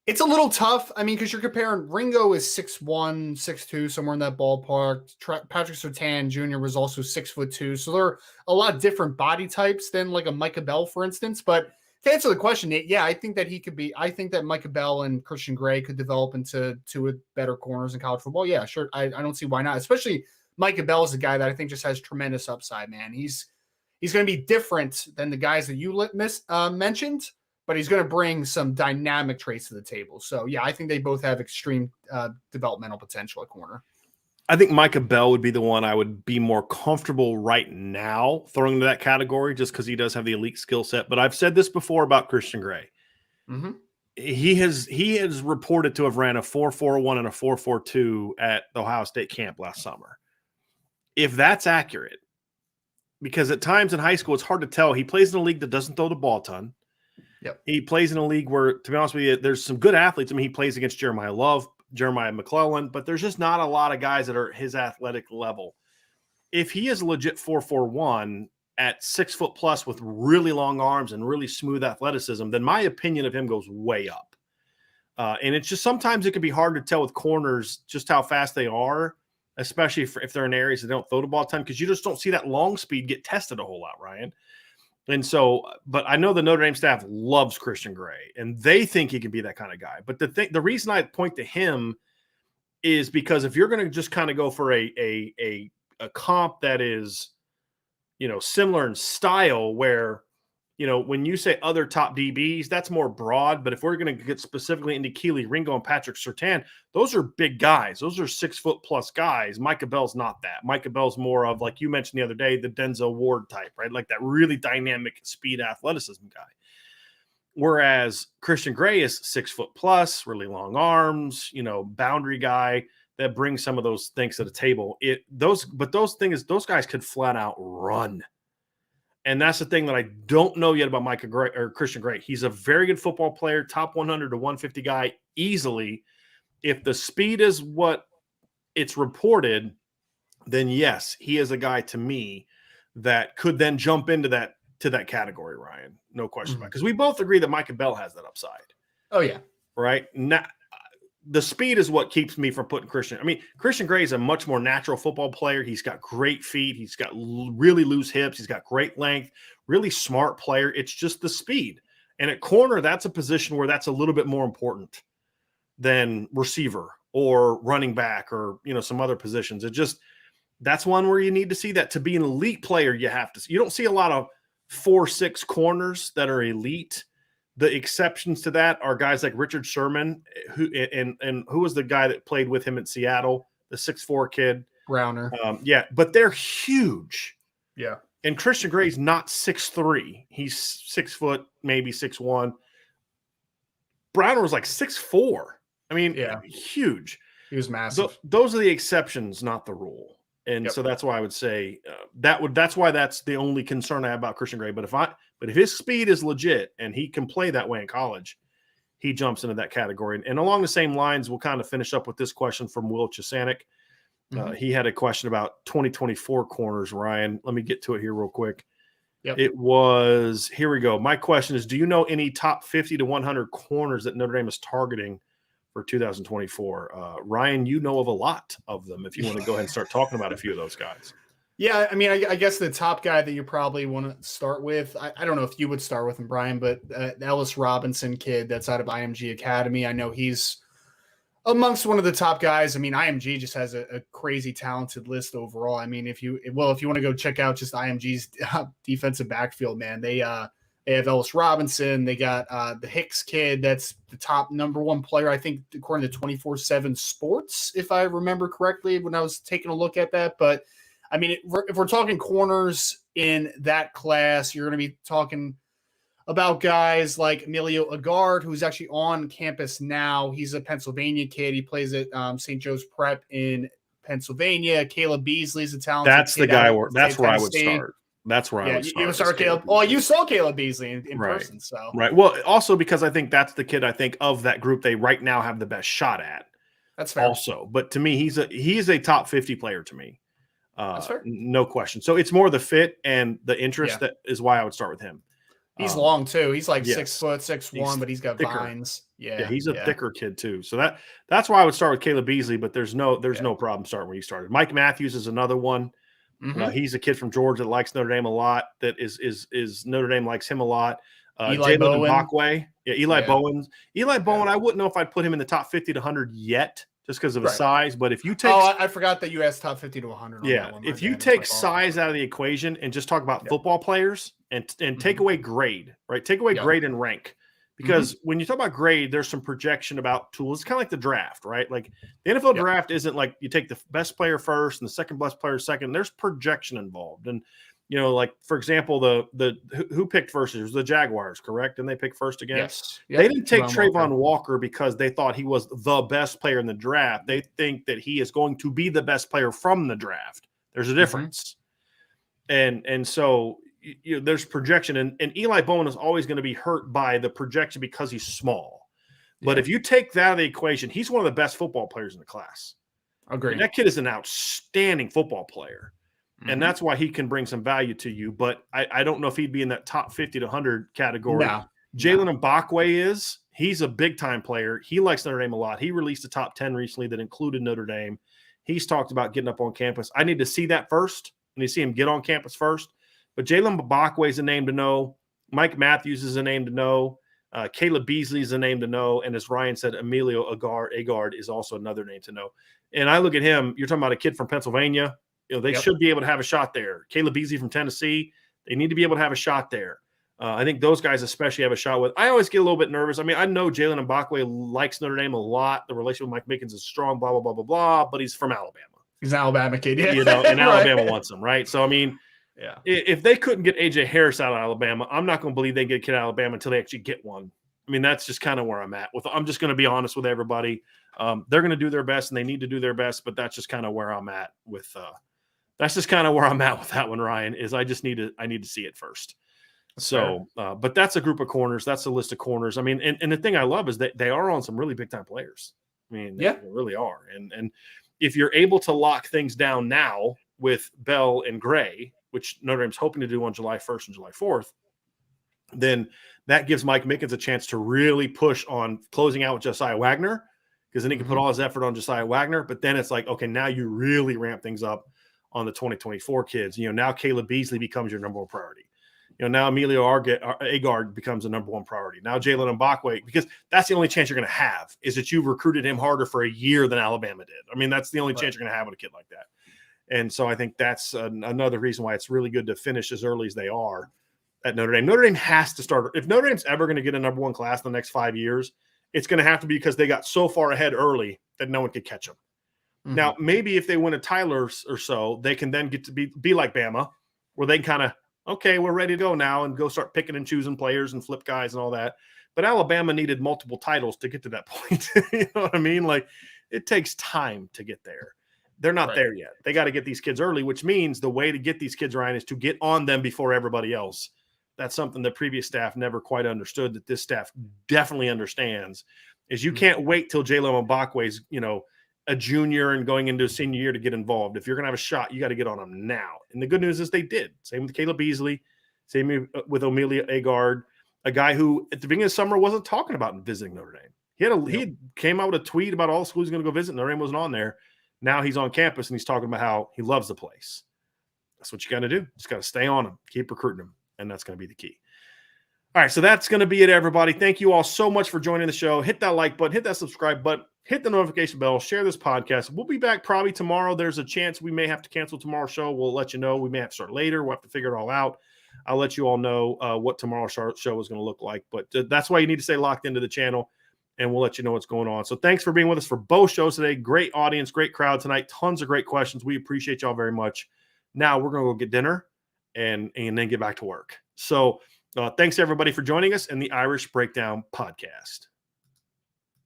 It's a little tough. I mean, because you're comparing Ringo is 6'1", 6'2", somewhere in that ballpark. Patrick Surtain Jr. was also 6'2". So they're a lot different body types than like a Micah Bell, for instance. But to answer the question, Nate, yeah, I think that Micah Bell and Christian Gray could develop into two better corners in college football. Yeah, sure. I don't see why not. Especially Micah Bell is a guy that I think just has tremendous upside, man. He's going to be different than the guys that you mentioned, but he's going to bring some dynamic traits to the table. So, yeah, I think they both have extreme developmental potential at corner. I think Micah Bell would be the one I would be more comfortable right now throwing into that category just because he does have the elite skill set. But I've said this before about Christian Gray. Mm-hmm. He has reported to have ran a 4.41 and a 4.42 at the Ohio State camp last summer. If that's accurate, because at times in high school, it's hard to tell. He plays in a league that doesn't throw the ball a ton. Yep. He plays in a league where, to be honest with you, there's some good athletes. I mean, he plays against Jeremiah Love, Jeremiah McClellan, but there's just not a lot of guys that are his athletic level. If he is a legit 4.41 at 6 foot plus with really long arms and really smooth athleticism, then my opinion of him goes way up. And it's just sometimes it can be hard to tell with corners just how fast they are, especially if they're in areas that don't throw the ball a ton, because you just don't see that long speed get tested a whole lot, Ryan. And so, but I know the Notre Dame staff loves Christian Gray, and they think he can be that kind of guy. But the reason I point to him is because if you're going to just kind of go for a comp that is, similar in style, where, when you say other top DBs, that's more broad. But if we're going to get specifically into Keely Ringo and Patrick Surtain, those are big guys. Those are 6 foot plus guys. Micah Bell's not that. Micah Bell's more of, like you mentioned the other day, the Denzel Ward type, right? Like that really dynamic speed athleticism guy. Whereas Christian Gray is 6 foot plus, really long arms, boundary guy that brings some of those things to the table. Those guys could flat out run. And that's the thing that I don't know yet about Micah Gray or Christian Gray. He's a very good football player, top 100 to 150 guy easily. If the speed is what it's reported, then yes, he is a guy to me that could then jump into that category, Ryan. No question about it. Because we both agree that Micah Bell has that upside. Oh, yeah. Right? Now, the speed is what keeps me from putting Christian. I mean, Christian Gray is a much more natural football player. He's got great feet. He's got really loose hips. He's got great length, really smart player. It's just the speed. And at corner, that's a position where that's a little bit more important. than receiver or running back or, some other positions. That's one where you need to see that. To be an elite player, you don't see a lot of 4-6 corners that are elite. The exceptions to that are guys like Richard Sherman, who was the guy that played with him in Seattle, the 6'4" kid. Browner. But they're huge. Yeah. And Christian Gray's not 6'3". He's 6 foot, maybe 6'1". Browner was like 6'4". I mean, huge. He was massive. Those are the exceptions, not the rule. And so that's why I would say that's why that's the only concern I have about Christian Gray. But if his speed is legit and he can play that way in college, he jumps into that category. And along the same lines, we'll kind of finish up with this question from Will Chisanik. He had a question about 2024 corners, Ryan. Let me get to it here real quick. Yep. Here we go. My question is, do you know any top 50 to 100 corners that Notre Dame is targeting for 2024? Ryan, you know of a lot of them. If you want to go ahead and start talking about a few of those guys. Yeah, I mean, I guess the top guy that you probably want to start with, I don't know if you would start with him, Brian, but Ellis Robinson kid that's out of IMG Academy. I know he's amongst one of the top guys. I mean, IMG just has a crazy talented list overall. I mean, if you want to go check out just IMG's defensive backfield, man, they have Ellis Robinson. They got the Hicks kid. That's the top #1 player, I think, according to 24/7 Sports, if I remember correctly, when I was taking a look at that. But, I mean, if we're talking corners in that class, you're going to be talking about guys like Emilio Agard, who's actually on campus now. He's a Pennsylvania kid. He plays at St. Joe's Prep in Pennsylvania. Caleb Beasley's a talented That's kid. The guy. That's where I would start. That's where I would start. You would start Caleb. Well, you saw Caleb Beasley in person, so right. Well, also because I think that's the kid I think of that group they right now have the best shot at. That's fair. Also, but to me, he's a top 50 player to me. That's fair. No question. So it's more the fit and the interest that is why I would start with him. He's long too. He's like 6 foot, 6'1", but he's got thicker. Vines. Yeah, he's a thicker kid too. So that's why I would start with Caleb Beasley. But there's no problem starting when you started. Mike Matthews is another one. He's a kid from Georgia that likes Notre Dame a lot. That is Notre Dame likes him a lot. Eli Bowen. Mbakwe. Eli Bowen. Eli Bowen. I wouldn't know if I'd put him in the top 50 to 100 yet, just because of his size. But if you take, I forgot that you asked top 50 to 100. Yeah, if you take size out of the equation and just talk about football players and take away grade, right? Take away grade and rank. Because when you talk about grade, there's some projection about tools. It's kind of like the draft, right? Like the NFL draft isn't like you take the best player first and the second best player second. There's projection involved. And, like, for example, the who picked first? It was the Jaguars, correct? And they picked first again? Yes. Yep. They didn't take Trayvon Walker because they thought he was the best player in the draft. They think that he is going to be the best player from the draft. There's a difference. And so there's projection, and Eli Bowen is always going to be hurt by the projection because he's small. But if you take that out of the equation, he's one of the best football players in the class. Agreed. That kid is an outstanding football player, and that's why he can bring some value to you. But I don't know if he'd be in that top 50 to 100 category. No. Jalen Mbakwe he's a big-time player. He likes Notre Dame a lot. He released a top 10 recently that included Notre Dame. He's talked about getting up on campus. I need to see that first. I need to see him get on campus first. But Jalen Mbakwe is a name to know. Mike Matthews is a name to know. Caleb Beasley is a name to know. And as Ryan said, Emilio Agard is also another name to know. And I look at him, you're talking about a kid from Pennsylvania. They should be able to have a shot there. Caleb Beasley from Tennessee, they need to be able to have a shot there. I think those guys especially have a shot with. I always get a little bit nervous. I mean, I know Jalen Mbakwe likes Notre Dame a lot. The relationship with Mike Mickens is strong, blah, blah, blah, blah, blah, but he's from Alabama. He's an Alabama kid, and Alabama wants him, right? So, I mean, if they couldn't get A.J. Harris out of Alabama, I'm not going to believe they get a kid out of Alabama until they actually get one. I mean, that's just kind of where I'm at. I'm just going to be honest with everybody. They're going to do their best, and they need to do their best, but that's just kind of where I'm at with that's just kind of where I'm at with that one, Ryan, is I need to see it first. So, but that's a group of corners. That's a list of corners. I mean, and the thing I love is that they are on some really big-time players. I mean, they really are. And if you're able to lock things down now with Bell and Gray, which Notre Dame's hoping to do on July 1st and July 4th, then that gives Mike Mickens a chance to really push on closing out with Josiah Wagner, because then he can put all his effort on Josiah Wagner. But then it's like, okay, now you really ramp things up on the 2024 kids. Now Caleb Beasley becomes your number one priority. Now Emilio Agard becomes a number one priority. Now Jalen Mbakwe, because that's the only chance you're going to have is that you've recruited him harder for a year than Alabama did. I mean, that's the only chance you're going to have with a kid like that. And so I think that's another reason why it's really good to finish as early as they are at Notre Dame. Notre Dame has to start. If Notre Dame's ever going to get a number one class in the next 5 years, it's going to have to be because they got so far ahead early that no one could catch them. Mm-hmm. Now, maybe if they win a Tyler or so, they can then get to be like Bama, where they can kind of, okay, we're ready to go now and go start picking and choosing players and flip guys and all that. But Alabama needed multiple titles to get to that point. You know what I mean? Like, it takes time to get there. They're not there yet. They got to get these kids early, which means the way to get these kids, Ryan, is to get on them before everybody else. That's something the previous staff never quite understood, that this staff definitely understands, is you can't wait till Jalen Mbakwe's, a junior and going into a senior year to get involved. If you're going to have a shot, you got to get on them now. And the good news is they did. Same with Caleb Beasley, same with Amelia Agard, a guy who at the beginning of the summer wasn't talking about visiting Notre Dame. He came out with a tweet about all the schools he's going to go visit. Notre Dame wasn't on there. Now he's on campus and he's talking about how he loves the place. That's what you got to do. Just got to stay on him, keep recruiting him, and that's going to be the key. All right, so that's going to be it, everybody. Thank you all so much for joining the show. Hit that like button, hit that subscribe button, hit the notification bell, share this podcast. We'll be back probably tomorrow. There's a chance we may have to cancel tomorrow's show. We'll let you know. We may have to start later. We'll have to figure it all out. I'll let you all know what tomorrow's show is going to look like. But that's why you need to stay locked into the channel, and we'll let you know what's going on. So thanks for being with us for both shows today. Great audience, great crowd tonight. Tons of great questions. We appreciate y'all very much. Now we're going to go get dinner and then get back to work. So thanks, everybody, for joining us in the Irish Breakdown Podcast.